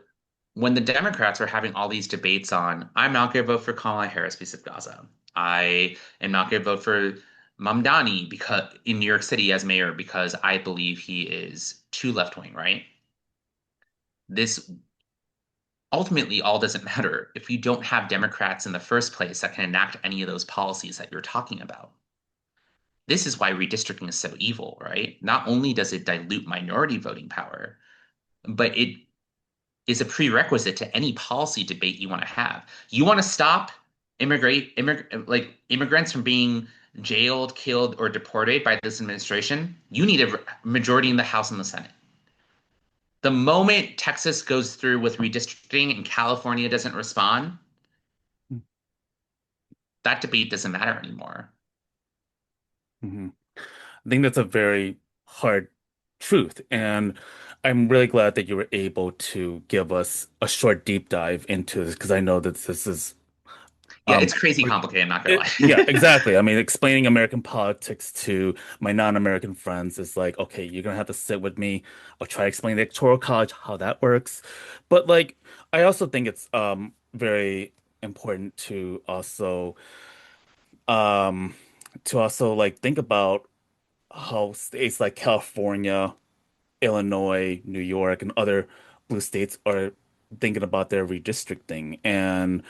Speaker 2: when the Democrats were having all these debates on, I'm not going to vote for Kamala Harris because of Gaza. I am not going to vote for Mamdani because in New York City as mayor because I believe he is too left wing, right? This ultimately all doesn't matter if you don't have Democrats in the first place that can enact any of those policies that you're talking about. This is why redistricting is so evil, right? Not only does it dilute minority voting power, but it is a prerequisite to any policy debate you want to have. You want to stop immigrants from being jailed, killed, or deported by this administration, you need a majority in the House and the Senate. The moment Texas goes through with redistricting and California doesn't respond, that debate doesn't matter anymore.
Speaker 1: Mhm. I think that's a very hard truth. And I'm really glad that you were able to give us a short deep dive into this because I know that this is
Speaker 2: Yeah, it's
Speaker 1: um
Speaker 2: crazy complicated, I'm not gonna
Speaker 1: yeah,
Speaker 2: lie.
Speaker 1: exactly. I mean, explaining American politics to my non-American friends is like, okay, you're gonna have to sit with me. I'll try to explain the Electoral College, how that works. But like I also think it's very important um to also like think about how states like California, Illinois, New York, and other blue states are thinking about their redistricting and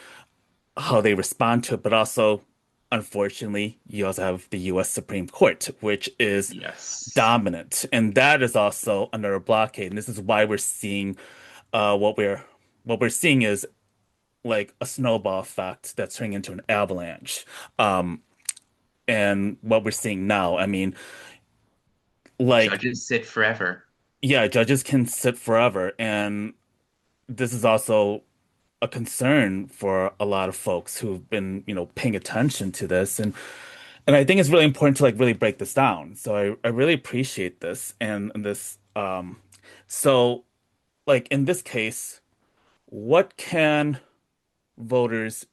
Speaker 1: how they respond to it. But also, unfortunately, you also have the US Supreme Court, which is
Speaker 2: Yes.
Speaker 1: dominant. And that is also under a blockade. And this is why we're seeing what we're seeing is like a snowball effect that's turning into an avalanche. Um, and what we're seeing now, I mean, like
Speaker 2: Judges sit forever.
Speaker 1: yeah, judges can sit forever, and this is also a concern for a lot of folks who've been, paying attention to this, and I think it's really important to like really break this down. So I really appreciate this and this. So like in this case, what can voters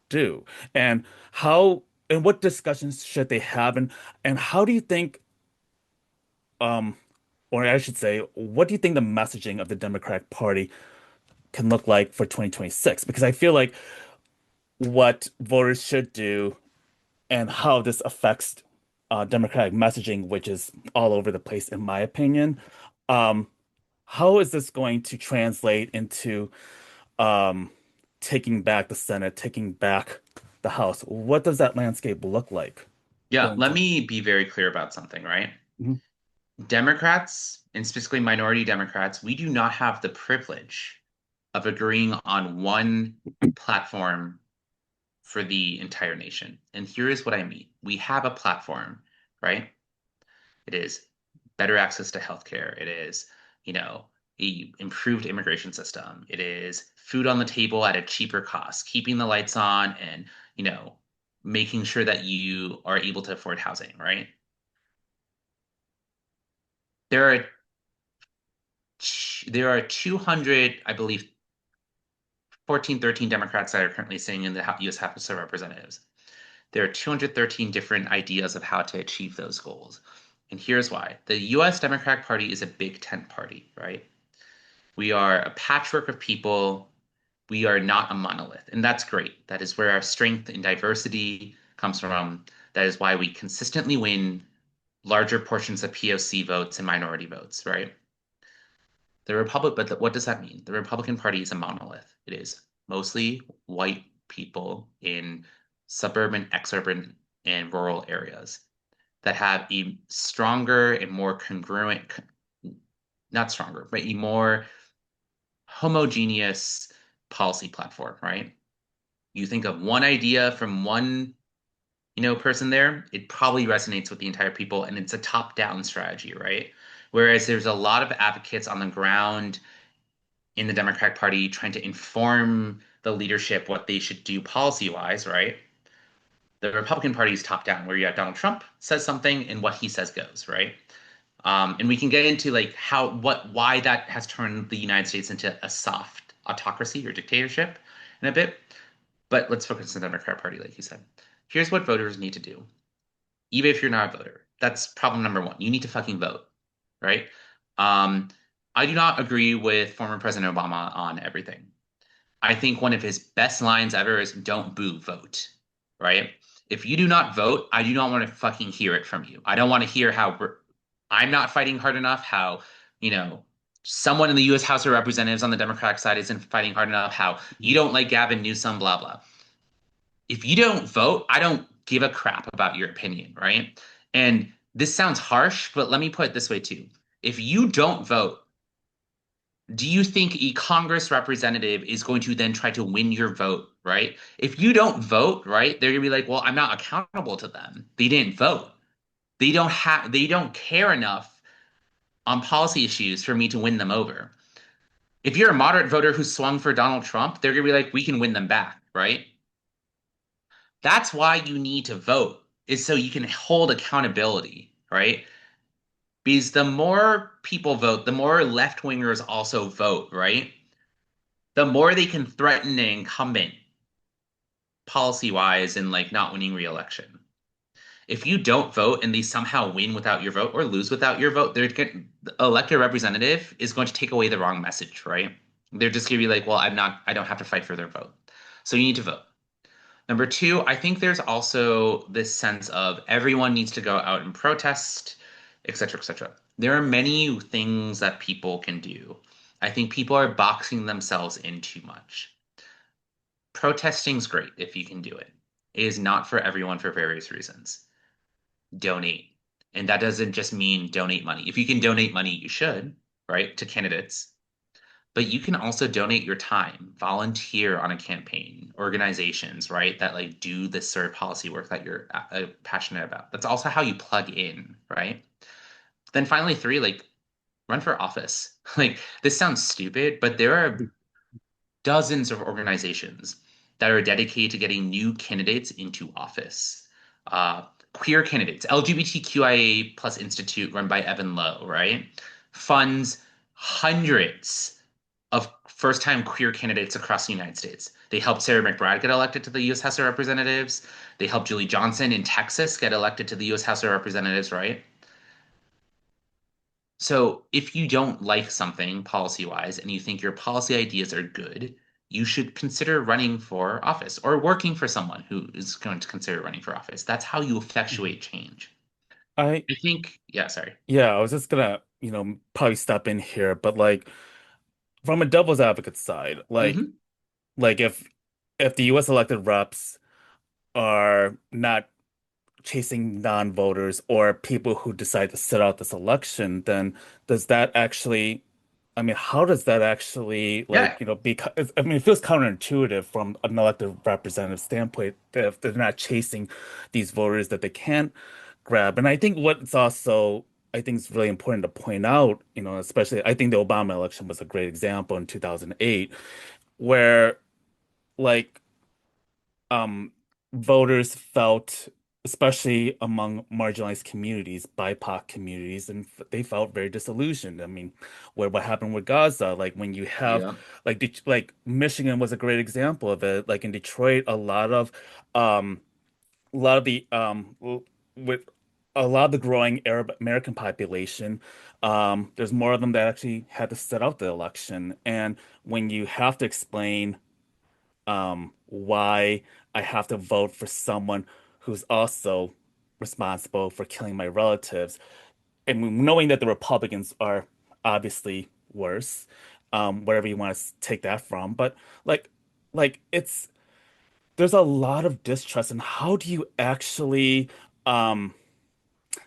Speaker 1: do, and how and what discussions should they have, and how do you think, um, or I should say, what do you think the messaging of the Democratic Party can look like for 2026? Because I feel like what voters should do and how this affects Democratic messaging, which is all over the place, in my opinion. Um, how is this going to translate into um, taking back the Senate, taking back the House? What does that landscape look like
Speaker 2: Yeah,
Speaker 1: going
Speaker 2: let
Speaker 1: to?
Speaker 2: me be very clear about something, right?
Speaker 1: Mhm.
Speaker 2: Democrats, and specifically minority Democrats, we do not have the privilege of agreeing on one platform for the entire nation. And here is what I mean. We have a platform, right? It is better access to healthcare. It is, a improved immigration system. It is food on the table at a cheaper cost, keeping the lights on and, you know, making sure that you are able to afford housing, right? There are there are 200, I believe, 14, 13 Democrats that are currently sitting in the US House of Representatives. There are 213 different ideas of how to achieve those goals. And here's why. The US Democratic Party is a big tent party, right? We are a patchwork of people. We are not a monolith. And that's great. That is where our strength and diversity comes from. That is why we consistently win larger portions of POC votes and minority votes, right? What does that mean? The Republican Party is a monolith. It is mostly white people in suburban, exurban, and rural areas that have a stronger and more congruent, not stronger, but a more homogeneous policy platform, right? You think of one idea from one person there, it probably resonates with the entire people, and it's a top-down strategy, right? Whereas there's a lot of advocates on the ground in the Democratic Party trying to inform the leadership what they should do policy-wise, right? The Republican Party is top-down, where you have Donald Trump says something and what he says goes, right? And we can get into like why that has turned the United States into a soft autocracy or dictatorship in a bit. But let's focus on the Democrat Party, like you said. Here's what voters need to do, even if you're not a voter. That's problem number one. You need to fucking vote, right? Um, I do not agree with former President Obama on everything. I think one of his best lines ever is "Don't boo, vote," right? If you do not vote, I do not want to fucking hear it from you. I don't want to hear how I'm not fighting hard enough, how, you know, someone in the US House of Representatives on the Democratic side isn't fighting hard enough, how you don't like Gavin Newsom, blah, blah. If you don't vote, I don't give a crap about your opinion, right? And this sounds harsh, but let me put it this way too. If you don't vote, do you think a Congress representative is going to then try to win your vote, right? If you don't vote, right, they're gonna be like, well, I'm not accountable to them. They didn't vote. They don't care enough on policy issues for me to win them over. If you're a moderate voter who swung for Donald Trump, they're gonna be like, we can win them back, right? That's why you need to vote, is so you can hold accountability, right? Because the more people vote, the more left wingers also vote, right? The more they can threaten an incumbent policy wise and like not winning re-election. If you don't vote and they somehow win without your vote or lose without your vote, the elected representative is going to take away the wrong message, right? They're just going to be like, well, I don't have to fight for their vote. So you need to vote. Number two, I think there's also this sense of everyone needs to go out and protest, et cetera, et cetera. There are many things that people can do. I think people are boxing themselves in too much. Protesting's great if you can do it. It is not for everyone for various reasons. Donate. And that doesn't just mean donate money. If you can donate money, you should, right, to candidates. But you can also donate your time, volunteer on a campaign, organizations, right, that like do this sort of policy work that you're passionate about. That's also how you plug in, right? Then finally, three, like run for office. Like this sounds stupid, but there are dozens of organizations that are dedicated to getting new candidates into office. Queer candidates, LGBTQIA plus Institute run by Evan Lowe, right? Funds hundreds of first-time queer candidates across the United States. They helped Sarah McBride get elected to the U.S. House of Representatives. They helped Julie Johnson in Texas get elected to the U.S. House of Representatives, right? So if you don't like something policy-wise and you think your policy ideas are good, you should consider running for office or working for someone who is going to consider running for office. That's how you
Speaker 1: Mhm.
Speaker 2: effectuate change.
Speaker 1: I
Speaker 2: I think, yeah, sorry.
Speaker 1: Yeah, I was just gonna, probably step in here, but like from a devil's advocate side,
Speaker 2: Hmm.
Speaker 1: like if the US elected reps are not chasing non-voters or people who decide to sit out this election, then does that actually, I mean, how does that actually
Speaker 2: Yeah.
Speaker 1: I mean, it feels counterintuitive from an elected representative standpoint that if they're not chasing these voters that they can't grab. And I think what's also, I think is really important to point out, especially I think the Obama election was a great example in 2008, where like um, voters felt, especially among marginalized communities, BIPOC communities, and they felt very disillusioned. I mean, what happened with Gaza, like when you have
Speaker 2: Yeah.
Speaker 1: like Michigan was a great example of it. Like in Detroit, um, a lot of the with a lot of the growing Arab American population, there's more of them that actually had to sit out the election. And when you have to explain why I have to vote for someone who's also responsible for killing my relatives. And knowing that the Republicans are obviously worse, wherever you want to take that from. But like, it's there's a lot of distrust, and um,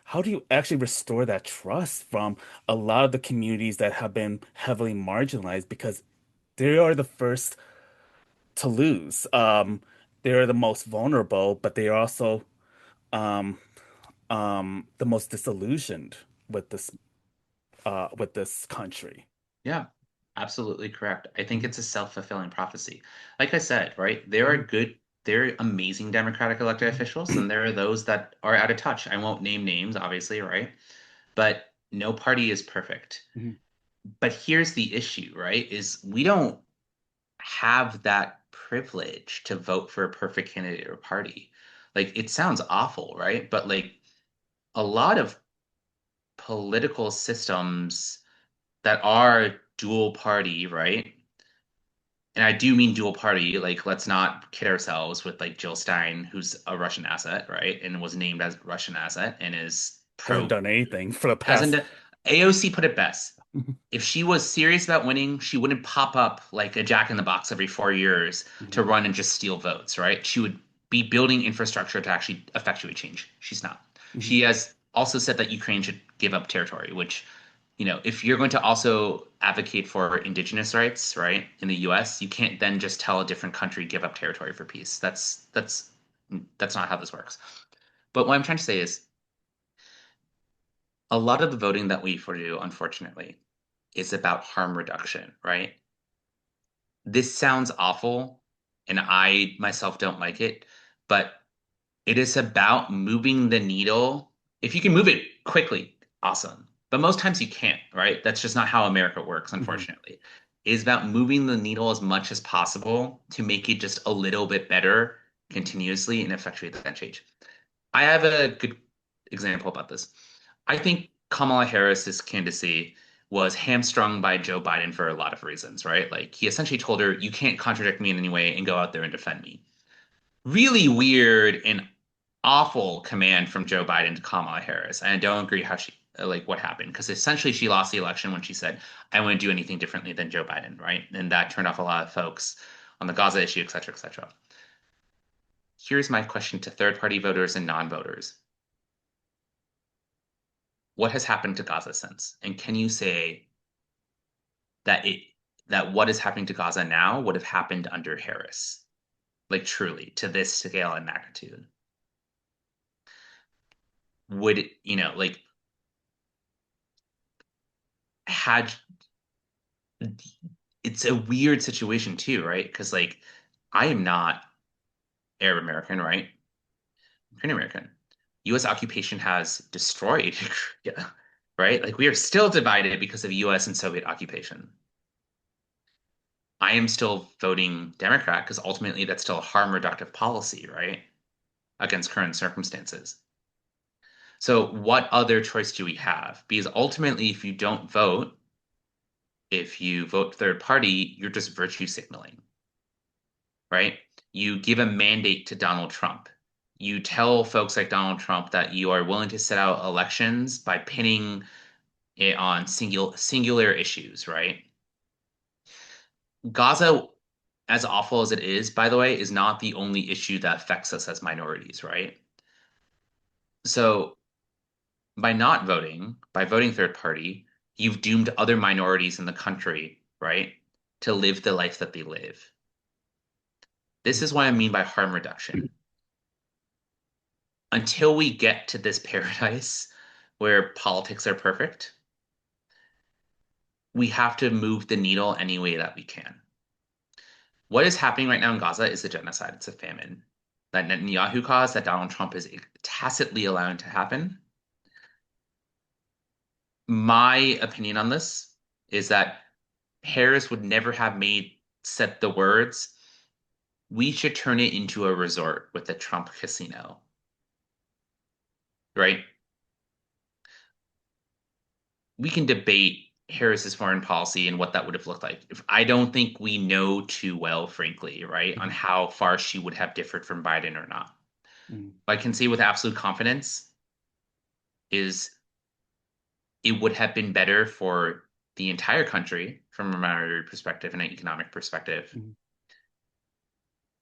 Speaker 1: how do you actually restore that trust from a lot of the communities that have been heavily marginalized because they are the first to lose. They're the most vulnerable, but they are also um, the most disillusioned with this country.
Speaker 2: Yeah, absolutely correct. I think
Speaker 1: Mhm,
Speaker 2: it's a self-fulfilling prophecy. Like I said, right? There are
Speaker 1: mhm,
Speaker 2: good, there are amazing Democratic elected
Speaker 1: mhm,
Speaker 2: officials, and there are those that are out of touch. I won't name names, obviously, right? But no party is perfect.
Speaker 1: mhm,
Speaker 2: But here's the issue, right? Is we don't have that privilege to vote for a perfect candidate or party. Like it sounds awful, right? But like a lot of political systems that are dual party, right? And I do mean dual party. Like, let's not kid ourselves with like Jill Stein, who's a Russian asset, right? And was named as a Russian asset and is
Speaker 1: hasn't
Speaker 2: pro,
Speaker 1: done anything for the
Speaker 2: hasn't
Speaker 1: past.
Speaker 2: done. AOC put it best.
Speaker 1: Mhm,
Speaker 2: If she was serious about winning, she wouldn't pop up like a jack in the box every 4 years to
Speaker 1: mhm,
Speaker 2: run and just steal votes, right? She would be building infrastructure to actually effectuate change. She's not.
Speaker 1: mhm,
Speaker 2: She has also said that Ukraine should give up territory, which, if you're going to also advocate for indigenous rights, right, in the US, you can't then just tell a different country give up territory for peace. That's not how this works. But what I'm trying to say is a lot of the voting that we do, unfortunately, is about harm reduction, right? This sounds awful, and I myself don't like it, but it is about moving the needle. If you can move it quickly, awesome. But most times you can't, right? That's just not how America works,
Speaker 1: mhm,
Speaker 2: unfortunately. It is about moving the needle as much as possible to make it just a little bit better continuously and effectuate that change. I have a good example about this. I think Kamala Harris's candidacy was hamstrung by Joe Biden for a lot of reasons, right? Like he essentially told her, "You can't contradict me in any way and go out there and defend me." Really weird and awful command from Joe Biden to Kamala Harris. And I don't agree how she like what happened because essentially she lost the election when she said, "I wouldn't do anything differently than Joe Biden," right? And that turned off a lot of folks on the Gaza issue, et cetera, et cetera. Here's my question to third party voters and non-voters. What has happened to Gaza since? And can you say that it that what is happening to Gaza now would have happened under Harris? Like truly, to this scale and magnitude. Would it, like had it's a weird situation too, right? Because like I am not Arab American, right? I'm Korean American. US occupation has destroyed Korea, right? Like we are still divided because of US and Soviet occupation. I am still voting Democrat because ultimately that's still a harm reductive policy, right? Against current circumstances. So what other choice do we have? Because ultimately, if you vote third party, you're just virtue signaling, right? You give a mandate to Donald Trump. You tell folks like Donald Trump that you are willing to set out elections by pinning it on singular issues, right? Gaza, as awful as it is, by the way, is not the only issue that affects us as minorities, right? So by voting third party, you've doomed other minorities in the country, right, to live the life that they live. This is what I mean by harm reduction. Until we get to this paradise where politics are perfect, we have to move the needle any way that we can. What is happening right now in Gaza is a genocide, it's a famine that Netanyahu caused, that Donald Trump is tacitly allowing to happen. My opinion on this is that Harris would never have made said the words, "We should turn it into a resort with a Trump casino," right? We can debate Harris's foreign policy and what that would have looked like. If I don't think we know too well, frankly, right, on
Speaker 1: mhm,
Speaker 2: how far she would have differed from Biden or not.
Speaker 1: mhm,
Speaker 2: What I can say with absolute confidence is it would have been better for the entire country from a monetary perspective and an economic perspective.
Speaker 1: mhm,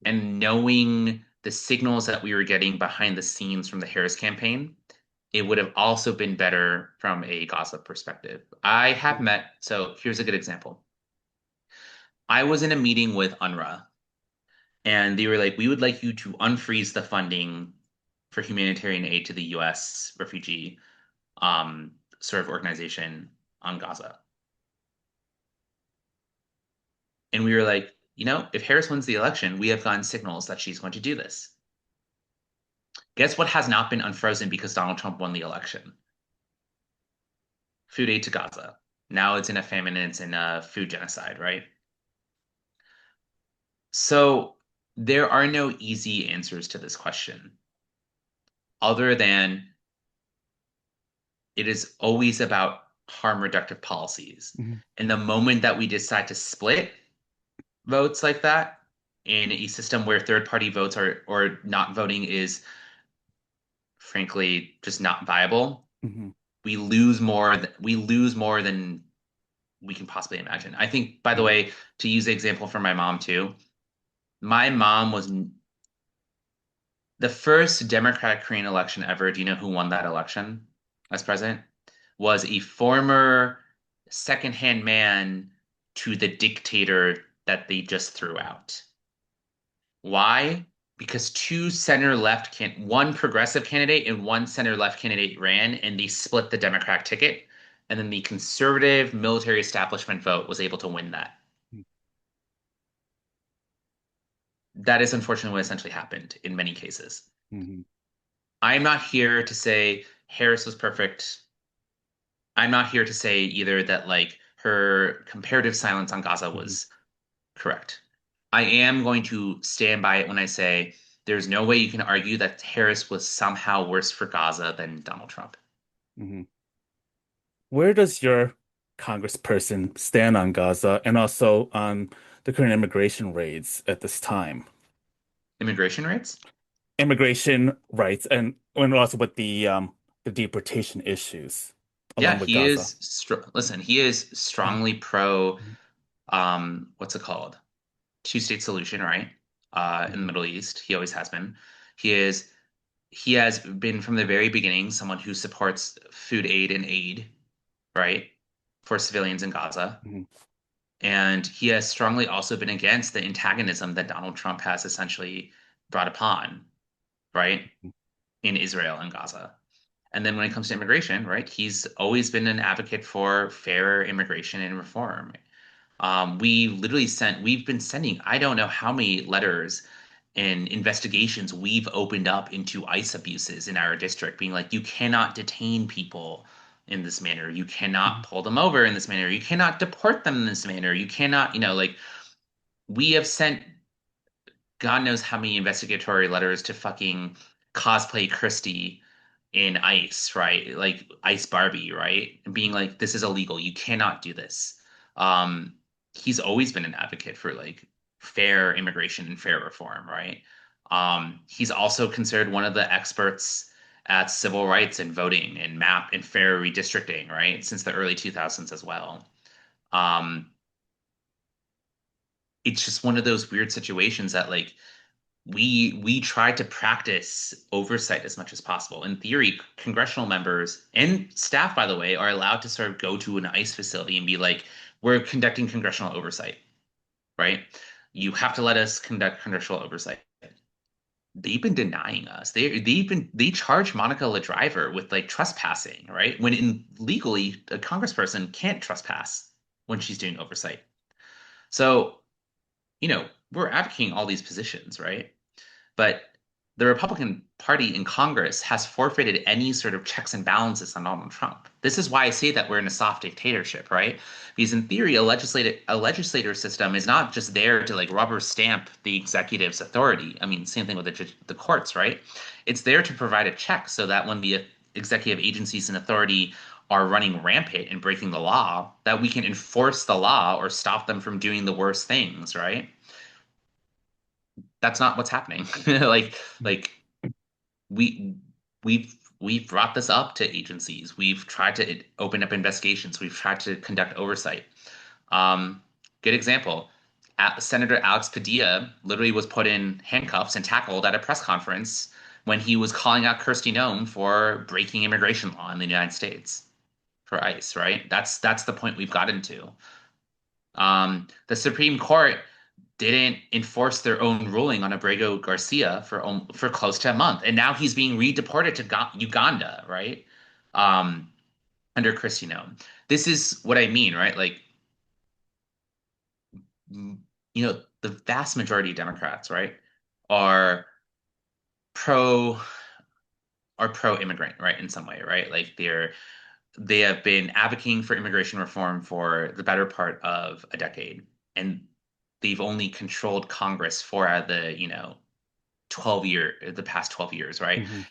Speaker 2: And knowing the signals that we were getting behind the scenes from the Harris campaign, it would have also been better from a Gaza perspective.
Speaker 1: mhm,
Speaker 2: So here's a good example. I was in a meeting with UNRWA, and they were like, "We would like you to unfreeze the funding for humanitarian aid to the US refugee um, sort of organization on Gaza. And we were like, if Harris wins the election, we have gotten signals that she's going to do this. Guess what has not been unfrozen because Donald Trump won the election? Food aid to Gaza. Now it's in a famine and it's in a food genocide, right? So there are no easy answers to this question other than it is always about harm reductive policies.
Speaker 1: Mhm.
Speaker 2: And the moment that we decide to split votes like that in a system where third party votes are or not voting is frankly just not viable,
Speaker 1: Mhm.
Speaker 2: we lose more than we can possibly imagine. I think, by the
Speaker 1: Mhm.
Speaker 2: way, to use the example from my mom too, my mom was the first Democratic Korean election ever. Do you know who won that election as president? Was a former secondhand man to the dictator that they just threw out. Why? Because two center left can one progressive candidate and one center left candidate ran, and they split the Democratic ticket, and then the conservative military establishment vote was able to win that. That is unfortunately what essentially happened in many cases.
Speaker 1: Mhm.
Speaker 2: I'm not here to say Harris was perfect. I'm not here to say either that like her comparative silence on Gaza
Speaker 1: Mhm.
Speaker 2: was correct. I am going to stand by it when I say there's no way you can argue that Harris was somehow worse for Gaza than Donald Trump.
Speaker 1: Mhm. Where does your congressperson stand on Gaza and also on the current immigration raids at this time?
Speaker 2: Immigration rates?
Speaker 1: Immigration rights and also with the deportation issues
Speaker 2: Yeah,
Speaker 1: along with Gaza.
Speaker 2: listen, he is
Speaker 1: Mhm.
Speaker 2: strongly pro what's it called? Two-state solution, right? In the
Speaker 1: Mhm.
Speaker 2: Middle East. He always has been. He is he has been from the very beginning someone who supports food aid and aid, right, for civilians in Gaza.
Speaker 1: Mhm.
Speaker 2: And he has strongly also been against the antagonism that Donald Trump has essentially brought upon, right, in Israel and Gaza. And then when it comes to immigration, right, he's always been an advocate for fair immigration and reform. We've been sending, I don't know how many letters and investigations we've opened up into ICE abuses in our district, being like, you cannot detain people in this manner. You cannot
Speaker 1: Mhm.
Speaker 2: pull them over in this manner. You cannot deport them in this manner. You cannot, like we have sent God knows how many investigatory letters to fucking cosplay Christie in ICE, right? Like ICE Barbie, right? And being like, this is illegal. You cannot do this. Um, he's always been an advocate for like fair immigration and fair reform, right? He's also considered one of the experts at civil rights and voting and map and fair redistricting, right? Since the early 2000s as well. Um, it's just one of those weird situations that like we try to practice oversight as much as possible. In theory, congressional members and staff, by the way, are allowed to sort of go to an ICE facility and be like, we're conducting congressional oversight, right? You have to let us conduct congressional oversight. They've been denying us. They charge Monica LaDriver with like trespassing, right? When in legally a congressperson can't trespass when she's doing oversight. So, we're advocating all these positions, right? But the Republican Party in Congress has forfeited any sort of checks and balances on Donald Trump. This is why I say that we're in a soft dictatorship, right? Because in theory, a legislator system is not just there to like rubber stamp the executive's authority. I mean, same thing with the courts, right? It's there to provide a check so that when the executive agencies and authority are running rampant and breaking the law, that we can enforce the law or stop them from doing the worst things, right? That's not what's happening. Like we we've brought this up to agencies. We've tried to open up investigations. We've tried to conduct oversight. Um, Good example. Senator Alex Padilla literally was put in handcuffs and tackled at a press conference when he was calling out Kirsty Noem for breaking immigration law in the United States for ICE, right? That's the point we've gotten to. The Supreme Court didn't enforce their own ruling on Abrego Garcia for close to a month, and now he's being redeported to Uganda, right? Um, under Kristi Noem. This is what I mean, right? Like, the vast majority of Democrats, right, are pro pro immigrant, right, in some way, right? Like they have been advocating for immigration reform for the better part of a decade, and they've only controlled Congress for the past 12 years, right?
Speaker 1: Hmm.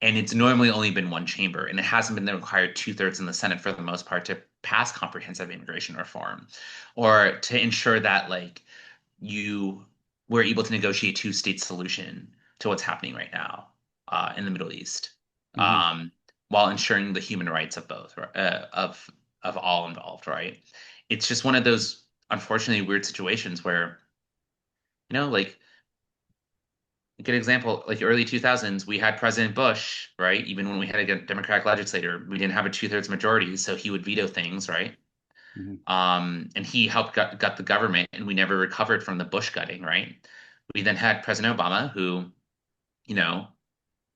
Speaker 2: And it's normally only been one chamber, and it hasn't been the required two-thirds in the Senate for the most part to pass comprehensive immigration reform, or to ensure that like you were able to negotiate two-state solution to what's happening right now in the Middle East,
Speaker 1: Hmm.
Speaker 2: um, while ensuring the human rights of both of all involved, right? It's just one of those unfortunately weird situations where, like a good example, like early 2000s, we had President Bush, right? Even when we had a Democratic legislator, we didn't have a two-thirds majority, so he would veto things, right?
Speaker 1: Hmm.
Speaker 2: And he helped gut the government, and we never recovered from the Bush gutting, right? We then had President Obama, who, you know,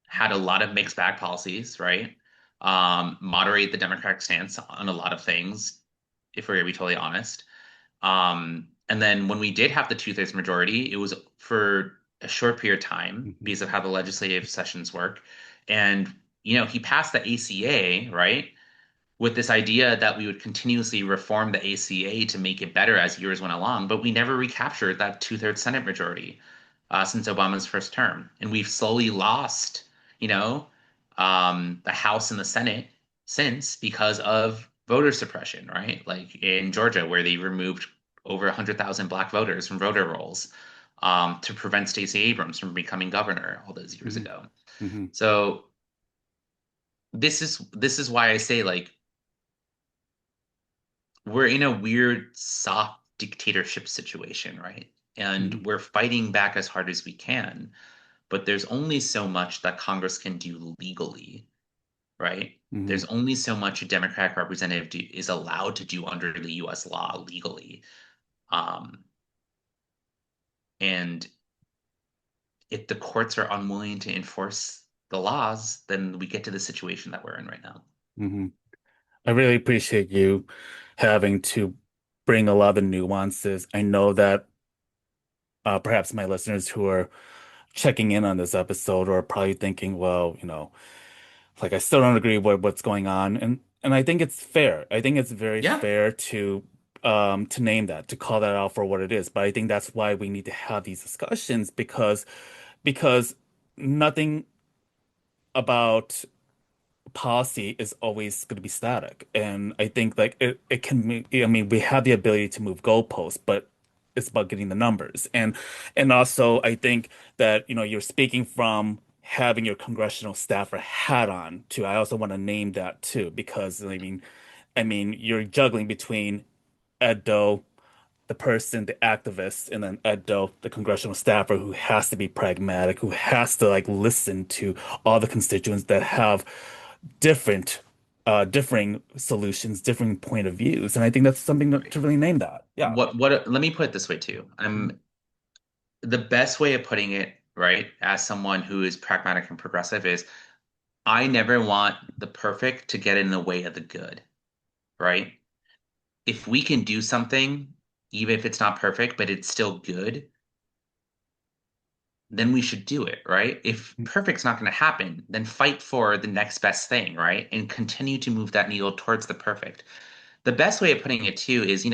Speaker 2: had a lot of mixed bag policies, right? Moderate the Democratic stance on a lot of things, if we're gonna be totally honest. And then when we did have the two-thirds majority, it was for a short period of time
Speaker 1: Hmm.
Speaker 2: because of how the legislative sessions work. And, he passed the ACA, right? With this idea that we would continuously reform the ACA to make it better as years went along, but we never recaptured that two-thirds Senate majority since Obama's first term. And we've slowly lost, you know, the House and the Senate since because of voter suppression, right? Like in Georgia, where they removed over 100,000 black voters from voter rolls to prevent Stacey Abrams from becoming governor all those years
Speaker 1: Hmm.
Speaker 2: ago.
Speaker 1: Hmm.
Speaker 2: So this is why I say like we're in a weird soft dictatorship situation, right? And
Speaker 1: Hmm.
Speaker 2: we're fighting back as hard as we can, but there's only so much that Congress can do legally, right?
Speaker 1: Hmm.
Speaker 2: There's only so much a Democratic representative is allowed to do under the US law legally. Um, and if the courts are unwilling to enforce the laws, then we get to the situation that we're in right now.
Speaker 1: Hmm. I really appreciate you having to bring a lot of the nuances. I know that perhaps my listeners who are checking in on this episode are probably thinking, well, like I still don't agree with what's going on, and I think it's fair. I think it's very
Speaker 2: Yeah.
Speaker 1: fair to name that, to call that out for what it is. But I think that's why we need to have these discussions because nothing about policy is always going to be static. And I think like it can I mean, we have the ability to move goalposts, but it's about getting the numbers. And also I think that, you're speaking from having your congressional staffer hat on too. I also want to name that too, because I mean, you're juggling between Ed Doe, the person, the activist, and then Ed Doe, the congressional staffer who has to be pragmatic, who has to like listen to all the constituents that have differing solutions, differing point of views. And I think that's something to really name that. Yeah.
Speaker 2: Let me put it this way too. The best way of putting it, right, as someone who is pragmatic and progressive is I never want the perfect to get in the way of the good, right? If we can do something, even if it's not perfect, but it's still good, then we should do it, right? If perfect's not going to happen, then fight for the next best thing, right? And continue to move that needle towards the perfect. The best way of putting it too is,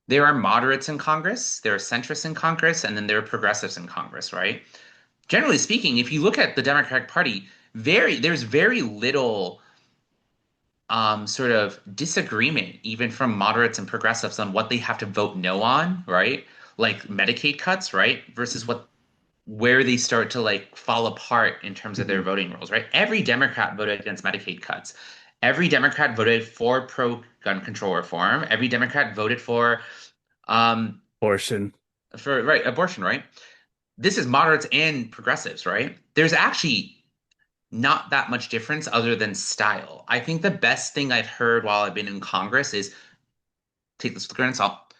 Speaker 2: there are moderates in Congress, there are centrists in Congress, and then there are progressives in Congress, right? Generally speaking, if you look at the Democratic Party, there's very little sort of disagreement, even from moderates and progressives, on what they have to vote no on, right? Like Medicaid cuts, right? Versus where they start to like fall apart in terms of their
Speaker 1: Mhm.
Speaker 2: voting rules, right? Every Democrat voted against Medicaid cuts. Every Democrat voted for pro-gun control reform. Every Democrat voted um
Speaker 1: Abortion.
Speaker 2: for right abortion, right? This is moderates and progressives, right? There's actually not that much difference other than style. I think the best thing I've heard while I've been in Congress is take this with a grain of salt.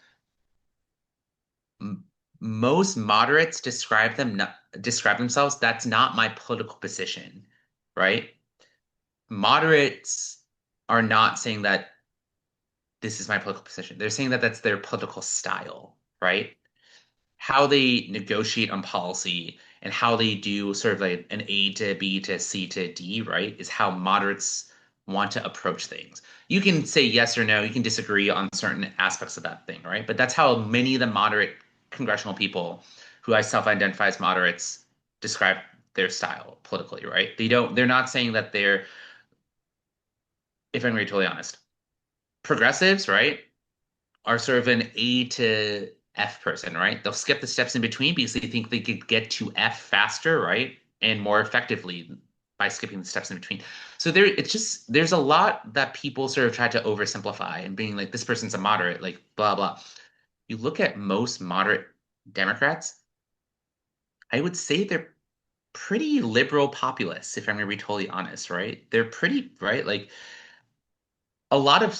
Speaker 2: most moderates describe themselves, that's not my political position, right? Moderates are not saying that this is my political position. They're saying that that's their political style, right? How they negotiate on policy and how they do sort of like an A to B to C to D, right, is how moderates want to approach things. You can say yes or no, you can disagree on certain aspects of that thing, right? But that's how many of the moderate congressional people who I self-identify as moderates describe their style politically, right? They're not saying that they're, if I'm going to be totally honest, progressives, right, are sort of an A to F person, right? They'll skip the steps in between because they think they could get to F faster, right? And more effectively by skipping the steps in between. So it's just there's a lot that people sort of try to oversimplify and being like, this person's a moderate, like blah blah. You look at most moderate Democrats, I would say they're pretty liberal populists, if I'm gonna be totally honest, right? They're pretty, right? Like a lot of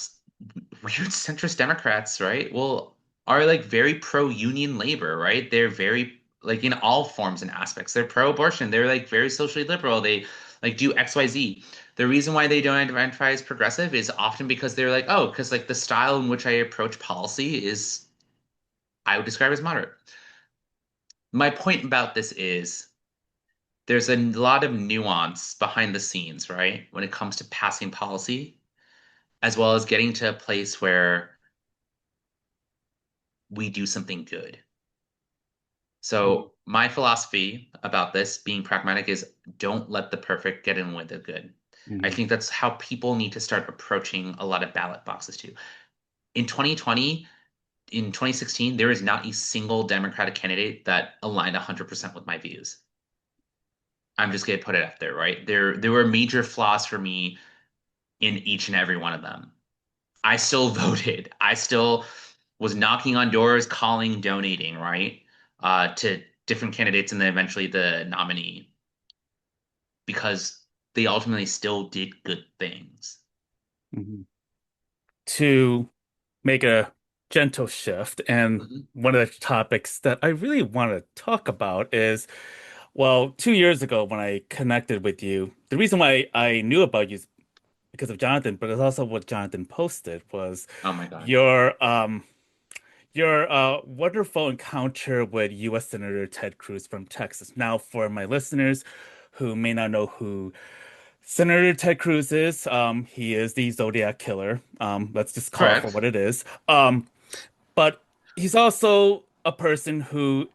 Speaker 2: weird centrist Democrats, right? Well, are like very pro-union labor, right? They're very like in all forms and aspects. They're pro-abortion. They're like very socially liberal. They like do XYZ. The reason why they don't identify as progressive is often because they're like, oh, because like the style in which I approach policy is I would describe as moderate. My point about this is there's a lot of nuance behind the scenes, right? When it comes to passing policy, as well as getting to a place where we do something good. So my philosophy about this being pragmatic is don't let the perfect get in with the good. I
Speaker 1: Mhm.
Speaker 2: think that's how people need to start approaching a lot of ballot boxes too. In 2020, in 2016, there is not a single Democratic candidate that aligned 100% with my views. I'm just going to put it up there, right? There were major flaws for me in each and every one of them. I still voted. I still was knocking on doors, calling, donating, right? To different candidates and then eventually the nominee because they ultimately still did good things.
Speaker 1: Mhm. To make a gentle shift, and
Speaker 2: Mhm.
Speaker 1: one of the topics that I really want to talk about is, well, 2 years ago when I connected with you, the reason why I knew about you is because of Jonathan, but it's also what Jonathan posted was
Speaker 2: Oh my God.
Speaker 1: your wonderful encounter with U.S. Senator Ted Cruz from Texas. Now, for my listeners who may not know who Senator Ted Cruz is, he is the Zodiac killer. Let's just call it for
Speaker 2: Correct.
Speaker 1: what it is. But he's also a person who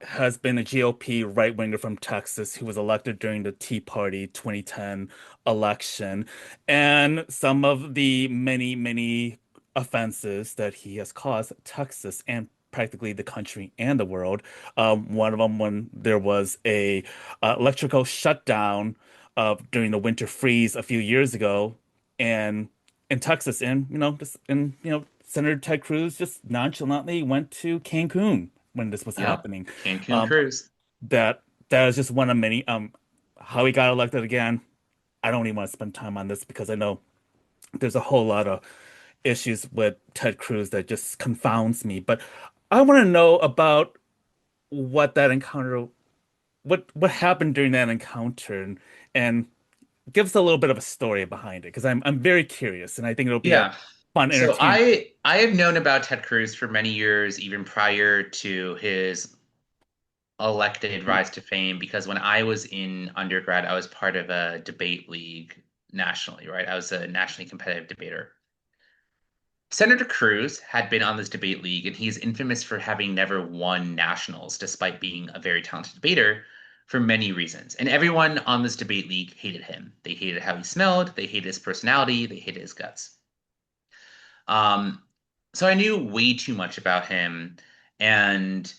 Speaker 1: has been a GOP right-winger from Texas who was elected during the Tea Party 2010 election. And some of the many, many offenses that he has caused Texas and practically the country and the world. One of them when there was a electrical shutdown during the winter freeze a few years ago, and in Texas, and Senator Ted Cruz just nonchalantly went to Cancun when this was
Speaker 2: Yeah.
Speaker 1: happening.
Speaker 2: Cancun
Speaker 1: Um,
Speaker 2: Cruise.
Speaker 1: that is just one of many. How he got elected again, I don't even want to spend time on this because I know there's a whole lot of issues with Ted Cruz that just confounds me. But I want to know about what that encounter, what happened during that encounter, and give us a little bit of a story behind it because I'm very curious and I think it'll be a
Speaker 2: Yeah.
Speaker 1: fun,
Speaker 2: So
Speaker 1: entertaining.
Speaker 2: I have known about Ted Cruz for many years, even prior to his elected rise to fame, because when I was in undergrad, I was part of a debate league nationally, right? I was a nationally competitive debater. Senator Cruz had been on this debate league, and he's infamous for having never won nationals, despite being a very talented debater, for many reasons. And everyone on this debate league hated him. They hated how he smelled, they hated his personality, they hated his guts. Um, so I knew way too much about him, and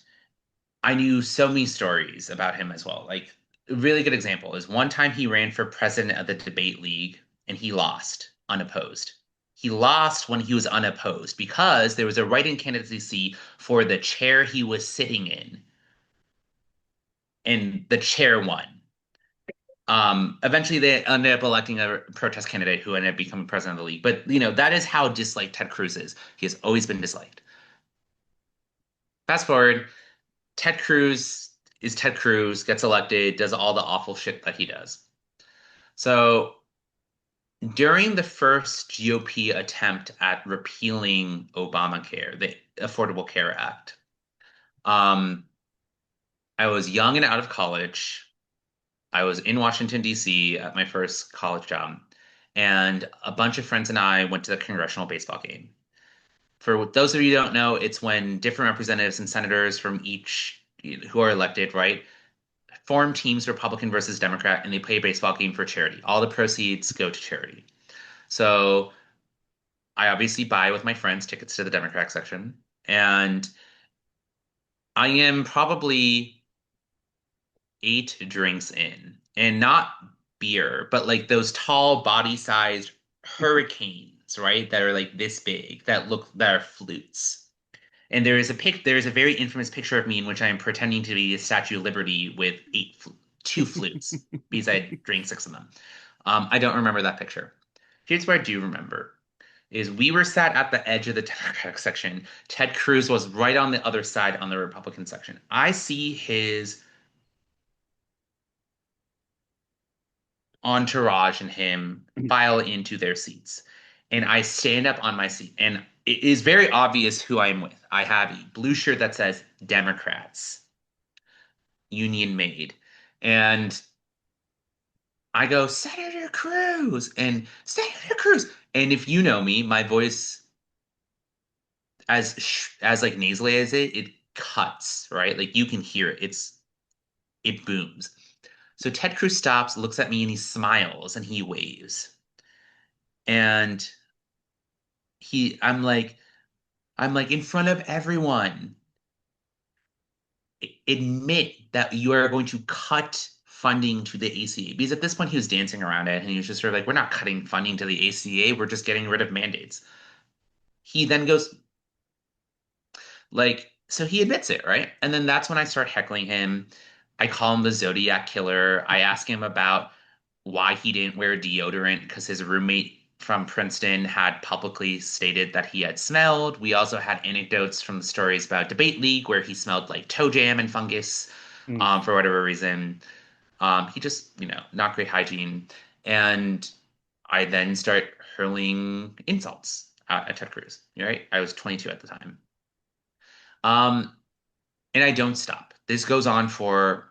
Speaker 2: I knew so many stories about him as well. Like a really good example is one time he ran for president of the debate league and he lost unopposed. He lost when he was unopposed because there was a write-in candidacy for the chair he was sitting in, and the chair won. Eventually they ended up electing a protest candidate who ended up becoming president of the league. But that is how disliked Ted Cruz is. He has always been disliked. Fast forward, Ted Cruz is Ted Cruz, gets elected, does all the awful shit that he does. So during the first GOP attempt at repealing Obamacare, the Affordable Care Act, um, I was young and out of college. I was in Washington, D.C. at my first college job, and a bunch of friends and I went to the congressional baseball game. For those of you who don't know, it's when different representatives and senators from each who are elected, right, form teams, Republican versus Democrat, and they play a baseball game for charity. All the proceeds go to charity. So I obviously buy with my friends tickets to the Democratic section, and I am probably 8 drinks in, and not beer, but like those tall, body-sized hurricanes, right? That are like this big, that are flutes. And there is a very infamous picture of me in which I am pretending to be a Statue of Liberty with two flutes because I drank 6 of them. I don't remember that picture. Here's what I do remember is we were sat at the edge of the Democratic section. Ted Cruz was right on the other side on the Republican section. I see his entourage and him file into their seats. And I stand up on my seat, and it is very obvious who I am with. I have a blue shirt that says Democrats, Union Made. And I go, Senator Cruz, and Senator Cruz. And if you know me, my voice, as like nasally as it cuts, right? Like you can hear it. It booms. So Ted Cruz stops, looks at me, and he smiles and he waves. And he I'm like in front of everyone, admit that you are going to cut funding to the ACA, because at this point he was dancing around it and he was just sort of like, we're not cutting funding to the ACA, we're just getting rid of mandates. He then goes like, so he admits it, right? And then that's when I start heckling him. I call him the Zodiac Killer. I ask him about why he didn't wear deodorant because his roommate from Princeton had publicly stated that he had smelled. We also had anecdotes from the stories about Debate League where he smelled like toe jam and fungus
Speaker 1: Mm.
Speaker 2: for whatever reason. He just, not great hygiene. And I then start hurling insults at Ted Cruz, right? I was 22 at the time. Um, and I don't stop. This goes on for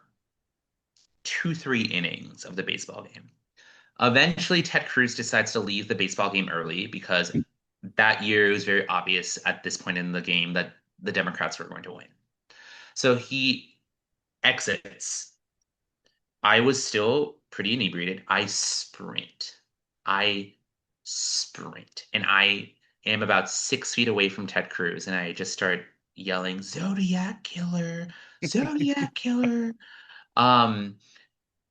Speaker 2: 2, 3 innings of the baseball game. Eventually, Ted Cruz decides to leave the baseball game early because that year it was very obvious at this point in the game that the Democrats were going to win. So he exits. I was still pretty inebriated. I sprint. And I am about 6 feet away from Ted Cruz. And I just start yelling, Zodiac Killer, Zodiac Killer. Um,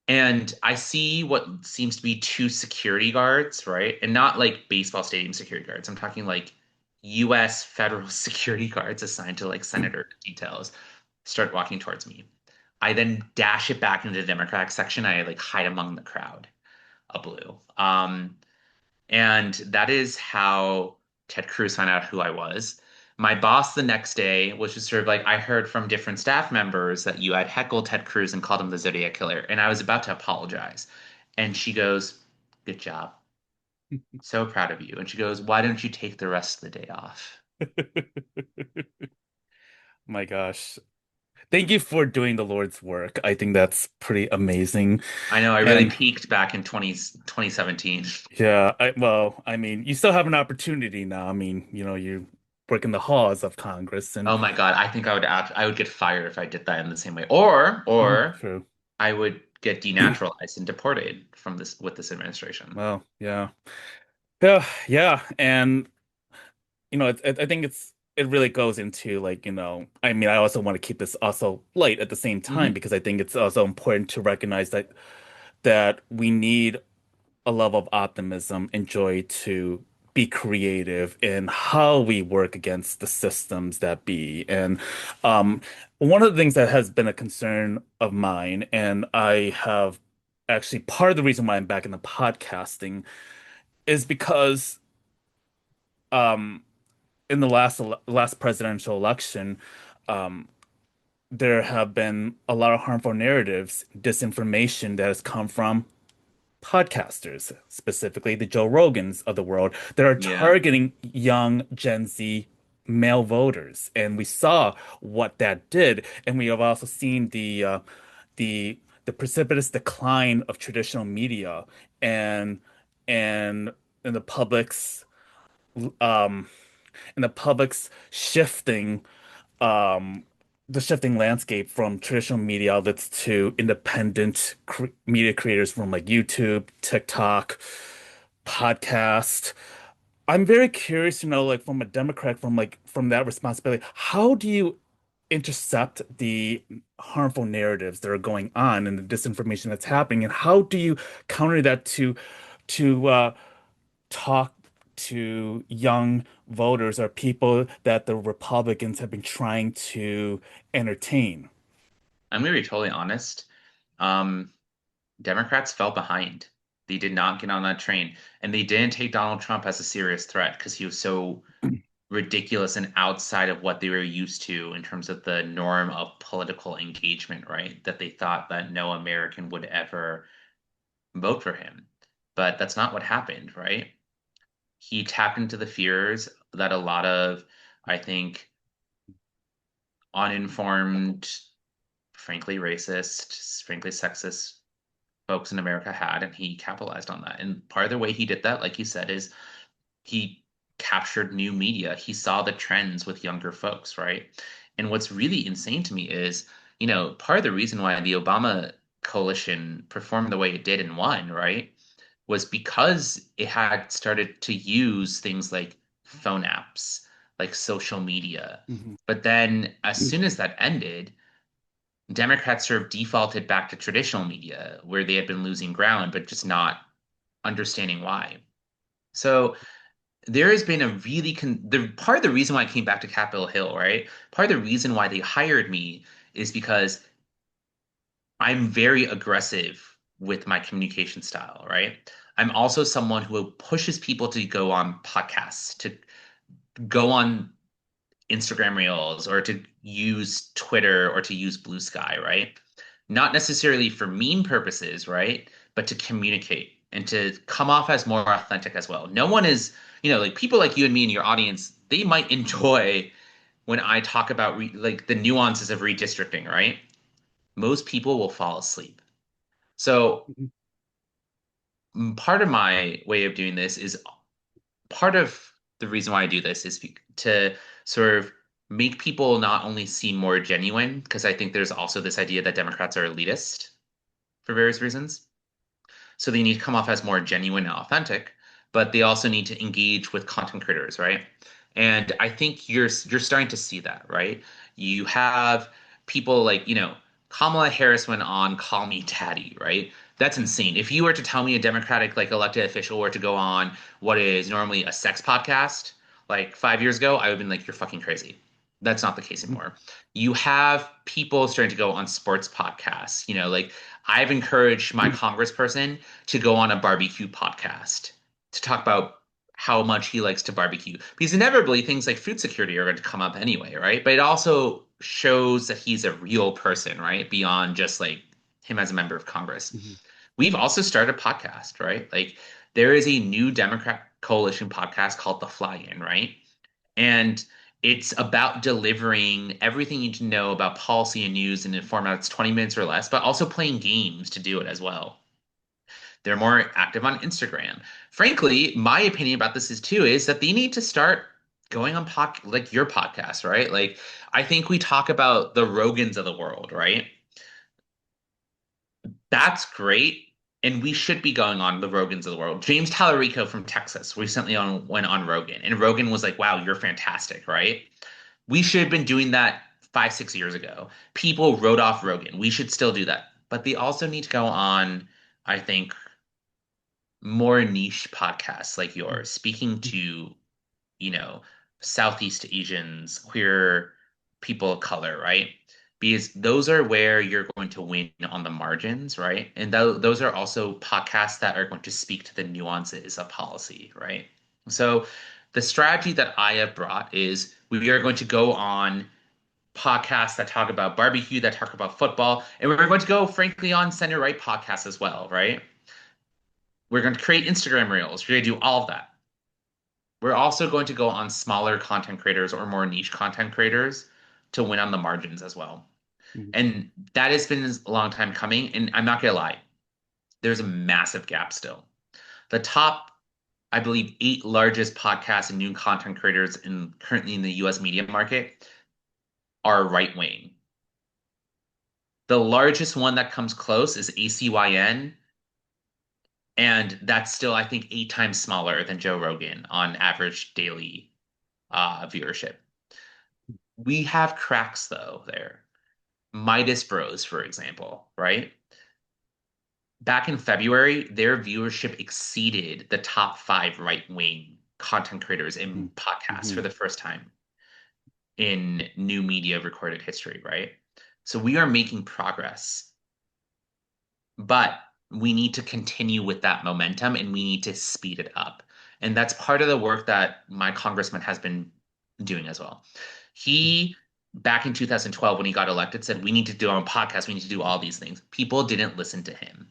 Speaker 2: And I see what seems to be two security guards, right? And not like baseball stadium security guards. I'm talking like US federal security guards assigned to like senator details start walking towards me. I then dash it back into the Democratic section. I like hide among the crowd, a blue. And that is how Ted Cruz found out who I was. My boss the next day was just sort of like, I heard from different staff members that you had heckled Ted Cruz and called him the Zodiac Killer. And I was about to apologize. And she goes, Good job. So proud of you. And she goes, Why don't you take the rest of the day off?
Speaker 1: My gosh. Thank you for doing the Lord's work. I think that's pretty amazing.
Speaker 2: I know I really
Speaker 1: And
Speaker 2: peaked back in 2017.
Speaker 1: yeah, I mean, you still have an opportunity now. I mean, you work in the halls of Congress and
Speaker 2: Oh my God, I think I would get fired if I did that in the same way. Or
Speaker 1: true.
Speaker 2: I would get denaturalized and deported from this with this administration.
Speaker 1: Well, yeah. Yeah, yeah. And I think it really goes into like, I mean, I also want to keep this also light at the same time
Speaker 2: Hmm.
Speaker 1: because I think it's also important to recognize that we need a level of optimism and joy to be creative in how we work against the systems that be. And one of the things that has been a concern of mine, and I have actually part of the reason why I'm back in the podcasting is because um in the last presidential election, there have been a lot of harmful narratives, disinformation that has come from podcasters, specifically the Joe Rogans of the world, that are
Speaker 2: Yeah.
Speaker 1: targeting young Gen Z male voters. And we saw what that did. And we have also seen the the precipitous decline of traditional media and and and um the public's um shifting landscape from traditional media outlets to independent media creators from like YouTube, TikTok, podcast. I'm very curious to know, like, from a Democrat, from that responsibility, how do you intercept the harmful narratives that are going on and the disinformation that's happening, and how do you counter that to talk to young voters or people that the Republicans have been trying to entertain?
Speaker 2: I'm gonna be totally honest. Um, Democrats fell behind. They did not get on that train, and they didn't take Donald Trump as a serious threat because he was so ridiculous and outside of what they were used to in terms of the norm of political engagement, right? That they thought that no American would ever vote for him. But that's not what happened, right? He tapped into the fears that a lot of, I think, uninformed, frankly racist, frankly sexist folks in America had, and he capitalized on that. And part of the way he did that, like you said, is he captured new media. He saw the trends with younger folks, right? And what's really insane to me is, part of the reason why the Obama coalition performed the way it did and won, right, was because it had started to use things like phone apps, like social media.
Speaker 1: Mhm.
Speaker 2: But then as soon as that ended, Democrats sort of defaulted back to traditional media where they had been losing ground, but just not understanding why. So there has been a really the part of the reason why I came back to Capitol Hill, right? Part of the reason why they hired me is because I'm very aggressive with my communication style, right? I'm also someone who pushes people to go on podcasts, to go on Instagram Reels, or to use Twitter or to use Blue Sky, right? Not necessarily for meme purposes, right? But to communicate and to come off as more authentic as well. No one is, like people like you and me in your audience, they might enjoy when I talk about like the nuances of redistricting, right? Most people will fall asleep. So
Speaker 1: Mhm.
Speaker 2: part of my way of doing this is part of the reason why I do this is to sort of make people not only seem more genuine, because I think there's also this idea that Democrats are elitist for various reasons. So they need to come off as more genuine and authentic, but they also need to engage with content creators, right? And I think you're starting to see that, right? You have people like, Kamala Harris went on Call Me Daddy, right? That's insane. If you were to tell me a Democratic like elected official were to go on what is normally a sex podcast like 5 years ago, I would have been like, you're fucking crazy. That's not the case anymore. You have people starting to go on sports podcasts, like I've encouraged my congressperson to go on a barbecue podcast to talk about how much he likes to barbecue. Because inevitably things like food security are going to come up anyway, right? But it also shows that he's a real person, right? Beyond just like him as a member of Congress.
Speaker 1: Mhm.
Speaker 2: We've also started a podcast, right? Like there is a new Democrat coalition podcast called The Fly-In, right? And it's about delivering everything you need to know about policy and news in a format that's 20 minutes or less, but also playing games to do it as well. They're more active on Instagram. Frankly, my opinion about this is too is that they need to start going on like your podcast, right? Like I think we talk about the Rogans of the world, right? That's great. And we should be going on the Rogans of the world. James Tallarico from Texas recently went on Rogan, and Rogan was like, "Wow, you're fantastic," right? We should have been doing that 5, 6 years ago. People wrote off Rogan. We should still do that. But they also need to go on, I think, more niche podcasts like yours, speaking to, you know, Southeast Asians, queer people of color, right? Because those are where you're going to win on the margins, right? And those are also podcasts that are going to speak to the nuances of policy, right? So the strategy that I have brought is we are going to go on podcasts that talk about barbecue, that talk about football, and we're going to go, frankly, on center right podcasts as well, right? We're going to create Instagram reels. We're going to do all of that. We're also going to go on smaller content creators or more niche content creators to win on the margins as well.
Speaker 1: Mhm.
Speaker 2: And that has been a long time coming. And I'm not gonna lie, there's a massive gap still. The top, I believe, eight largest podcasts and new content creators currently in the US media market are right wing. The largest one that comes close is ACYN, and that's still, I think, 8 times smaller than Joe Rogan on average daily viewership. We have cracks though there. Midas Bros, for example, right? Back in February, their viewership exceeded the top five right-wing content creators in
Speaker 1: Mhm.
Speaker 2: podcasts for
Speaker 1: Mhm.
Speaker 2: the first time in new media recorded history, right? So we are making progress, but we need to continue with that momentum and we need to speed it up. And that's part of the work that my congressman has been doing as well. He, back in 2012, when he got elected, said, we need to do our own podcast, we need to do all these things. People didn't listen to him.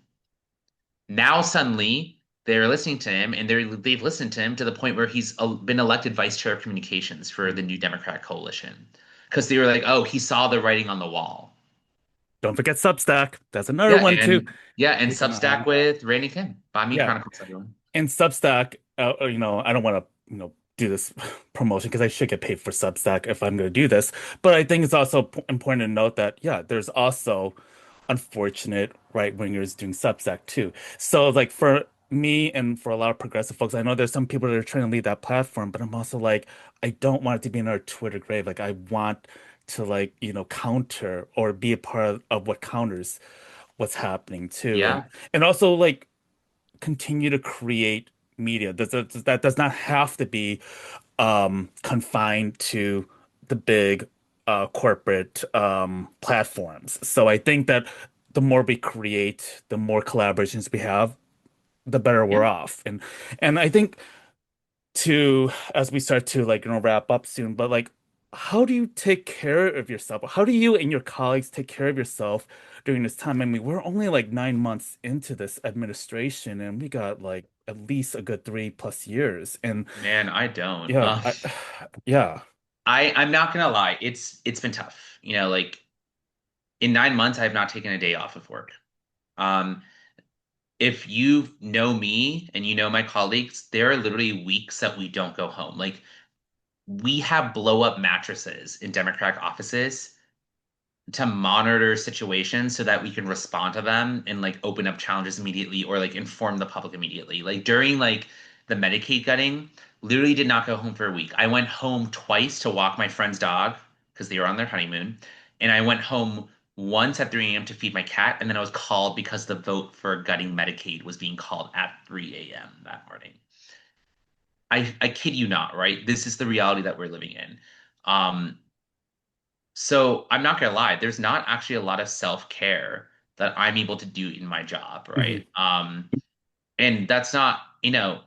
Speaker 2: Now suddenly they're listening to him, and they've listened to him to the point where he's been elected vice chair of communications for the new Democrat coalition because they were like, oh, he saw the writing on the wall.
Speaker 1: Don't forget Substack. That's another
Speaker 2: Yeah,
Speaker 1: one too.
Speaker 2: and
Speaker 1: Taking
Speaker 2: Substack
Speaker 1: on.
Speaker 2: with Randy Kim. Buy Me
Speaker 1: Yeah.
Speaker 2: Chronicles, everyone.
Speaker 1: And Substack, I don't want to, do this promotion because I should get paid for Substack if I'm going to do this. But I think it's also important to note that, yeah, there's also unfortunate right-wingers doing Substack too. So, like, for me and for a lot of progressive folks, I know there's some people that are trying to lead that platform, but I'm also like, I don't want it to be another Twitter grave. Like, I want to, like, counter or be a part of what counters what's happening too. And
Speaker 2: Yeah,
Speaker 1: also like continue to create media. That does not have to be confined to the big corporate platforms. So I think that the more we create, the more collaborations we have, the better we're
Speaker 2: yeah.
Speaker 1: off. And I think to as we start to like wrap up soon, but like how do you take care of yourself? How do you and your colleagues take care of yourself during this time? I mean, we're only like 9 months into this administration and we got like at least a good 3+ years. And
Speaker 2: Man, I don't.
Speaker 1: yeah, yeah.
Speaker 2: I'm not gonna lie, it's been tough. Like in 9 months, I have not taken a day off of work. Um, if you know me and you know my colleagues, there are literally weeks that we don't go home. Like we have blow up mattresses in Democratic offices to monitor situations so that we can respond to them and like open up challenges immediately or like inform the public immediately. Like during like the Medicaid gutting, literally did not go home for a week. I went home twice to walk my friend's dog because they were on their honeymoon. And I went home once at 3 a.m. to feed my cat. And then I was called because the vote for gutting Medicaid was being called at 3 a.m. that morning. I kid you not, right? This is the reality that we're living in. Um, so I'm not gonna lie, there's not actually a lot of self-care that I'm able to do in my job,
Speaker 1: Mhm.
Speaker 2: right? And that's not, it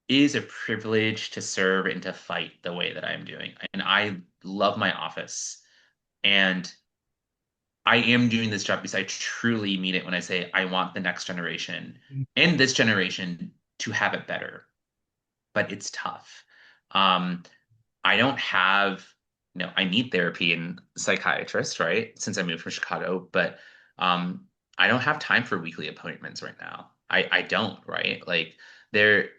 Speaker 2: is a privilege to serve and to fight the way that I'm doing. And I love my office. And I am doing this job because I truly mean it when I say I want the next generation and this generation to have it better. But it's tough. Um, I don't have, I need therapy and psychiatrist, right? Since I moved from Chicago, but um, I don't have time for weekly appointments right now. I don't, right? Like there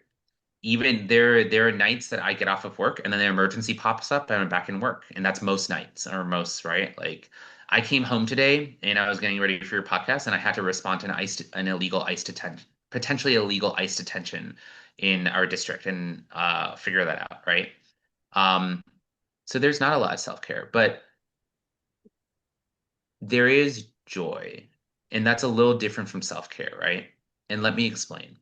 Speaker 2: there are nights that I get off of work and then an emergency pops up and I'm back in work. And that's most nights or most, right? Like I came home today and I was getting ready for your podcast and I had to respond to an illegal ICE detention, potentially illegal ICE detention in our district and figure that out, right? Um, so there's not a lot of self-care, but there is joy. And that's a little different from self-care, right? And let me explain.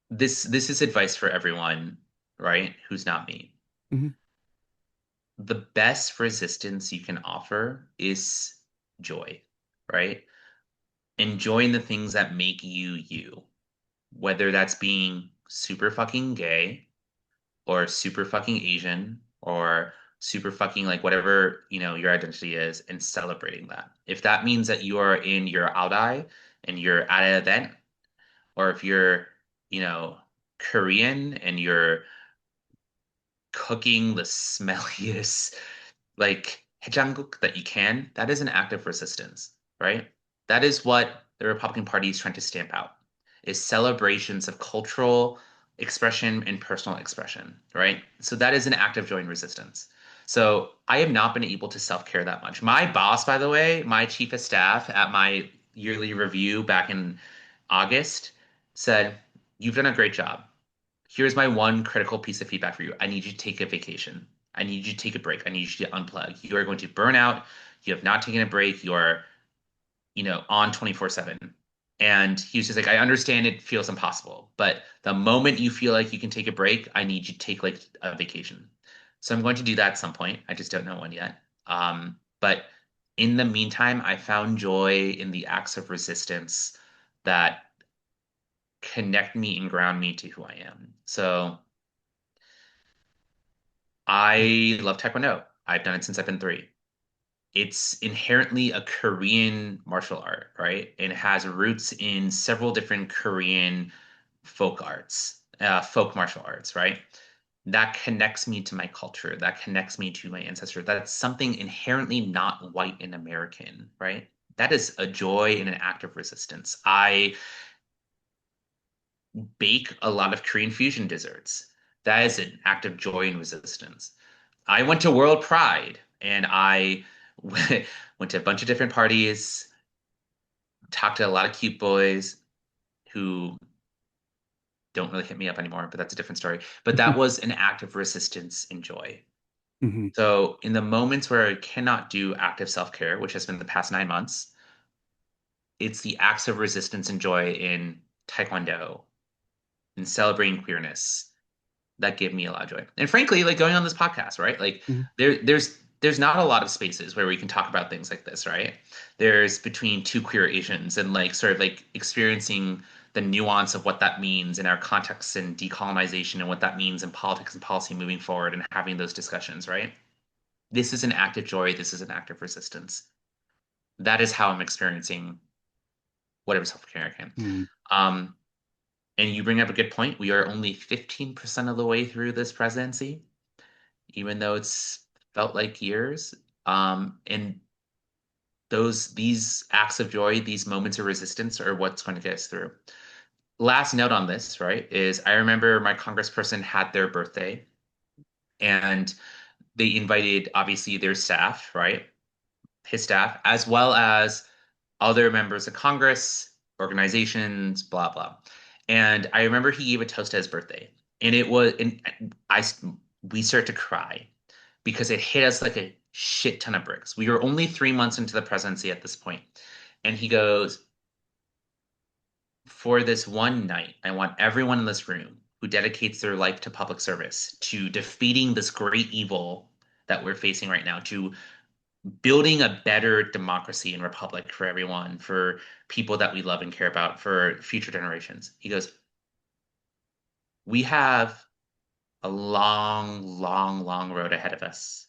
Speaker 2: This is advice for everyone, right? Who's not me.
Speaker 1: Mhm.
Speaker 2: The best resistance you can offer is joy, right? Enjoying the things that make you you, whether that's being super fucking gay or super fucking Asian or super fucking like whatever, your identity is and celebrating that. If that means that you are in your Aodai and you're at an event, or if you're, you know, Korean and you're cooking the smelliest like 해장국 that you can, that is an act of resistance, right? That is what the Republican Party is trying to stamp out, is celebrations of cultural expression and personal expression, right? So that is an act of joy and resistance. So I have not been able to self-care that much. My boss, by the way, my chief of staff at my yearly review back in August said, "You've done a great job. Here's my one critical piece of feedback for you. I need you to take a vacation. I need you to take a break. I need you to unplug. You are going to burn out. You have not taken a break. You are, on 24/7." And he was just like, I understand it feels impossible, but the moment you feel like you can take a break, I need you to take like a vacation. So I'm going to do that at some point. I just don't know when yet. But in the meantime, I found joy in the acts of resistance that connect me and ground me to who I am. So I love Taekwondo. I've done it since I've been 3. It's inherently a Korean martial art, right? And it has roots in several different Korean folk martial arts, right? That connects me to my culture. That connects me to my ancestors. That's something inherently not white and American, right? That is a joy and an act of resistance. I bake a lot of Korean fusion desserts. That is an act of joy and resistance. I went to World Pride and I went to a bunch of different parties, talked to a lot of cute boys who don't really hit me up anymore, but that's a different story. But that was an act of resistance and joy.
Speaker 1: Mhm.
Speaker 2: So in the moments where I cannot do active self-care, which has been the past 9 months, it's the acts of resistance and joy in Taekwondo and celebrating queerness that give me a lot of joy. And frankly, like going on this podcast, right? Like
Speaker 1: Mhm.
Speaker 2: there's not a lot of spaces where we can talk about things like this, right? There's between two queer Asians and like sort of like experiencing the nuance of what that means in our context and decolonization and what that means in politics and policy moving forward and having those discussions, right? This is an act of joy. This is an act of resistance. That is how I'm experiencing whatever self-care I can.
Speaker 1: Mhm.
Speaker 2: Um, and you bring up a good point. We are only 15% of the way through this presidency, even though it's felt like years. And these acts of joy, these moments of resistance are what's going to get us through. Last note on this, right, is I remember my congressperson had their birthday and they invited obviously their staff, right? His staff, as well as other members of Congress, organizations, blah, blah. And I remember he gave a toast to his birthday. And I, we start to cry because it hit us like a shit ton of bricks. We were only 3 months into the presidency at this point. And he goes, "For this one night, I want everyone in this room who dedicates their life to public service, to defeating this great evil that we're facing right now, to building a better democracy and republic for everyone, for people that we love and care about, for future generations." He goes, "We have a long, long, long road ahead of us.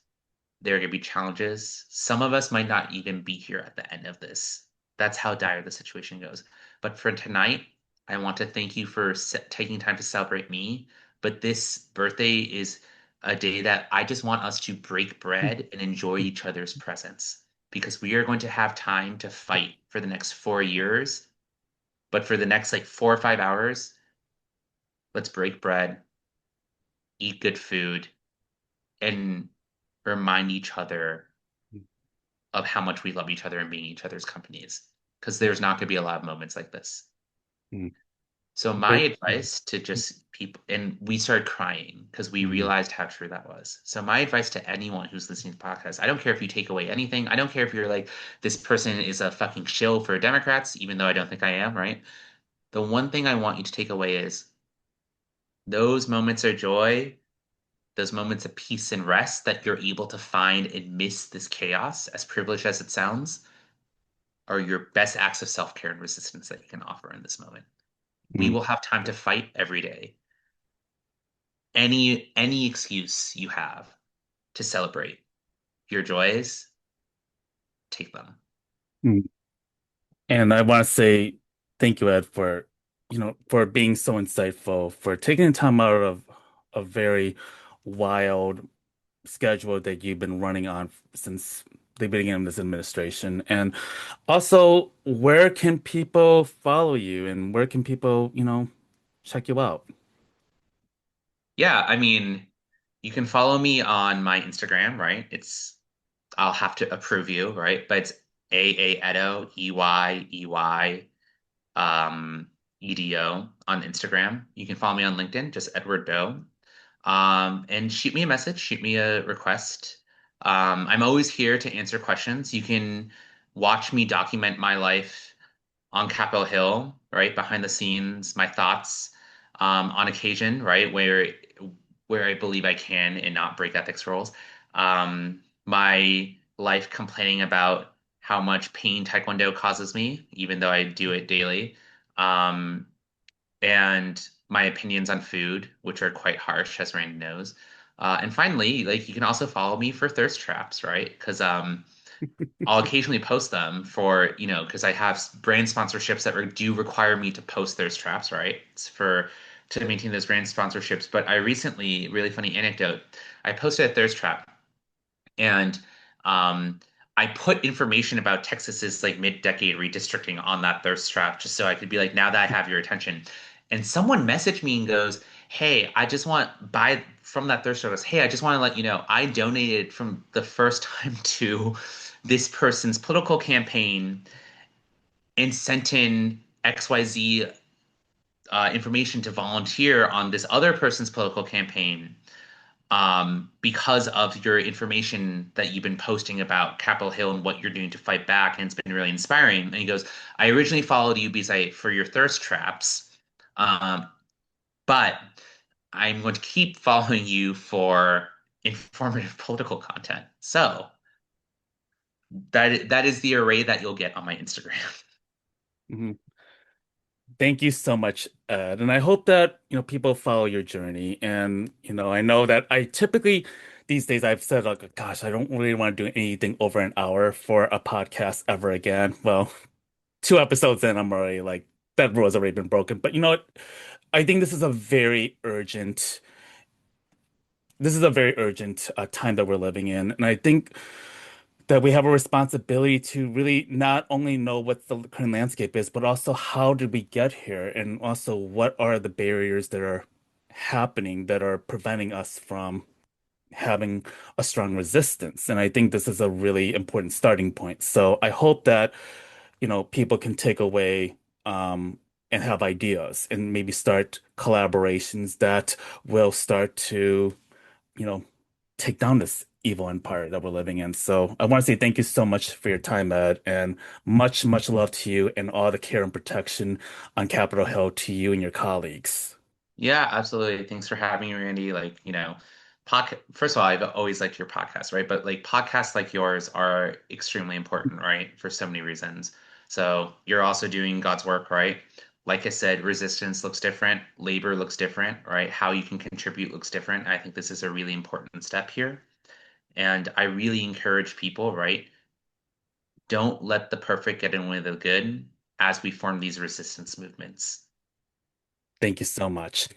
Speaker 2: There are going to be challenges. Some of us might not even be here at the end of this. That's how dire the situation goes. But for tonight, I want to thank you for taking time to celebrate me. But this birthday is a day that I just want us to break bread and enjoy each other's presence because we are going to have time to fight for the next 4 years. But for the next like 4 or 5 hours, let's break bread, eat good food, and remind each other of how much we love each other and being each other's companies because there's not going to be a lot of moments like this.
Speaker 1: Mhm.
Speaker 2: So my
Speaker 1: Great.
Speaker 2: advice to just people, and we started crying because we
Speaker 1: Mhm.
Speaker 2: realized how true that was. So my advice to anyone who's listening to the podcast, I don't care if you take away anything. I don't care if you're like, this person is a fucking shill for Democrats, even though I don't think I am, right? The one thing I want you to take away is those moments of joy, those moments of peace and rest that you're able to find amidst this chaos, as privileged as it sounds, are your best acts of self-care and resistance that you can offer in this moment. We
Speaker 1: Mhm.
Speaker 2: will have time to fight every day. Any excuse you have to celebrate your joys, take them.
Speaker 1: Mm. And I want to say thank you, Ed, for for being so insightful, for taking the time out of a very wild schedule that you've been running on since the beginning of this administration. And also, where can people follow you and where can people, check you out?
Speaker 2: Yeah, I mean, you can follow me on my Instagram, right? I'll have to approve you, right? But it's A Edo, EYEY, EDO on Instagram. You can follow me on LinkedIn, just Edward Doe. And shoot me a message, shoot me a request. I'm always here to answer questions. You can watch me document my life on Capitol Hill, right, behind the scenes, my thoughts, on occasion, right, where I believe I can and not break ethics rules. My life complaining about how much pain Taekwondo causes me, even though I do it daily. Um, and my opinions on food, which are quite harsh, as Randy knows. And finally, like you can also follow me for thirst traps, right? Because I'll occasionally post them for, because I have brand sponsorships that do require me to post thirst traps, right? It's for to maintain those brand sponsorships. But I recently, really funny anecdote, I posted a thirst trap and um, I put information about Texas's like mid-decade redistricting on that thirst trap just so I could be like, now that I have your attention. And someone messaged me and goes, "Hey, I just want buy from that thirst trap." Goes, "Hey, I just want to let you know I donated from the first time to this person's political campaign and sent in XYZ information to volunteer on this other person's political campaign." Because of your information that you've been posting about Capitol Hill and what you're doing to fight back, and it's been really inspiring. And he goes, "I originally followed you because for your thirst traps, um, but I'm going to keep following you for informative political content." So that is the array that you'll get on my Instagram.
Speaker 1: Mhm. Thank you so much, Ed. And I hope that, people follow your journey. And, I know that I typically these days I've said like, gosh, I don't really want to do anything over an hour for a podcast ever again. Well, two episodes in, I'm already like, that rule has already been broken. But you know what? I think this is a very urgent time that we're living in. And I think that we have a responsibility to really not only know what the current landscape is, but also how did we get here? And also what are the barriers that are happening that are preventing us from having a strong resistance? And I think this is a really important starting point. So I hope that, people can take away and have ideas and maybe start collaborations that will start to you know, take down this evil empire that we're living in. So I want to say thank you so much for your time, Ed, and much, much love to you and all the care and protection on Capitol Hill to you and your colleagues.
Speaker 2: Yeah, absolutely. Thanks for having me, Randy. Like, first of all, I've always liked your podcast, right? But like podcasts like yours are extremely important, right? For so many reasons. So you're also doing God's work, right? Like I said, resistance looks different, labor looks different, right? How you can contribute looks different. I think this is a really important step here. And I really encourage people, right? Don't let the perfect get in the way of the good as we form these resistance movements.
Speaker 1: Thank you so much.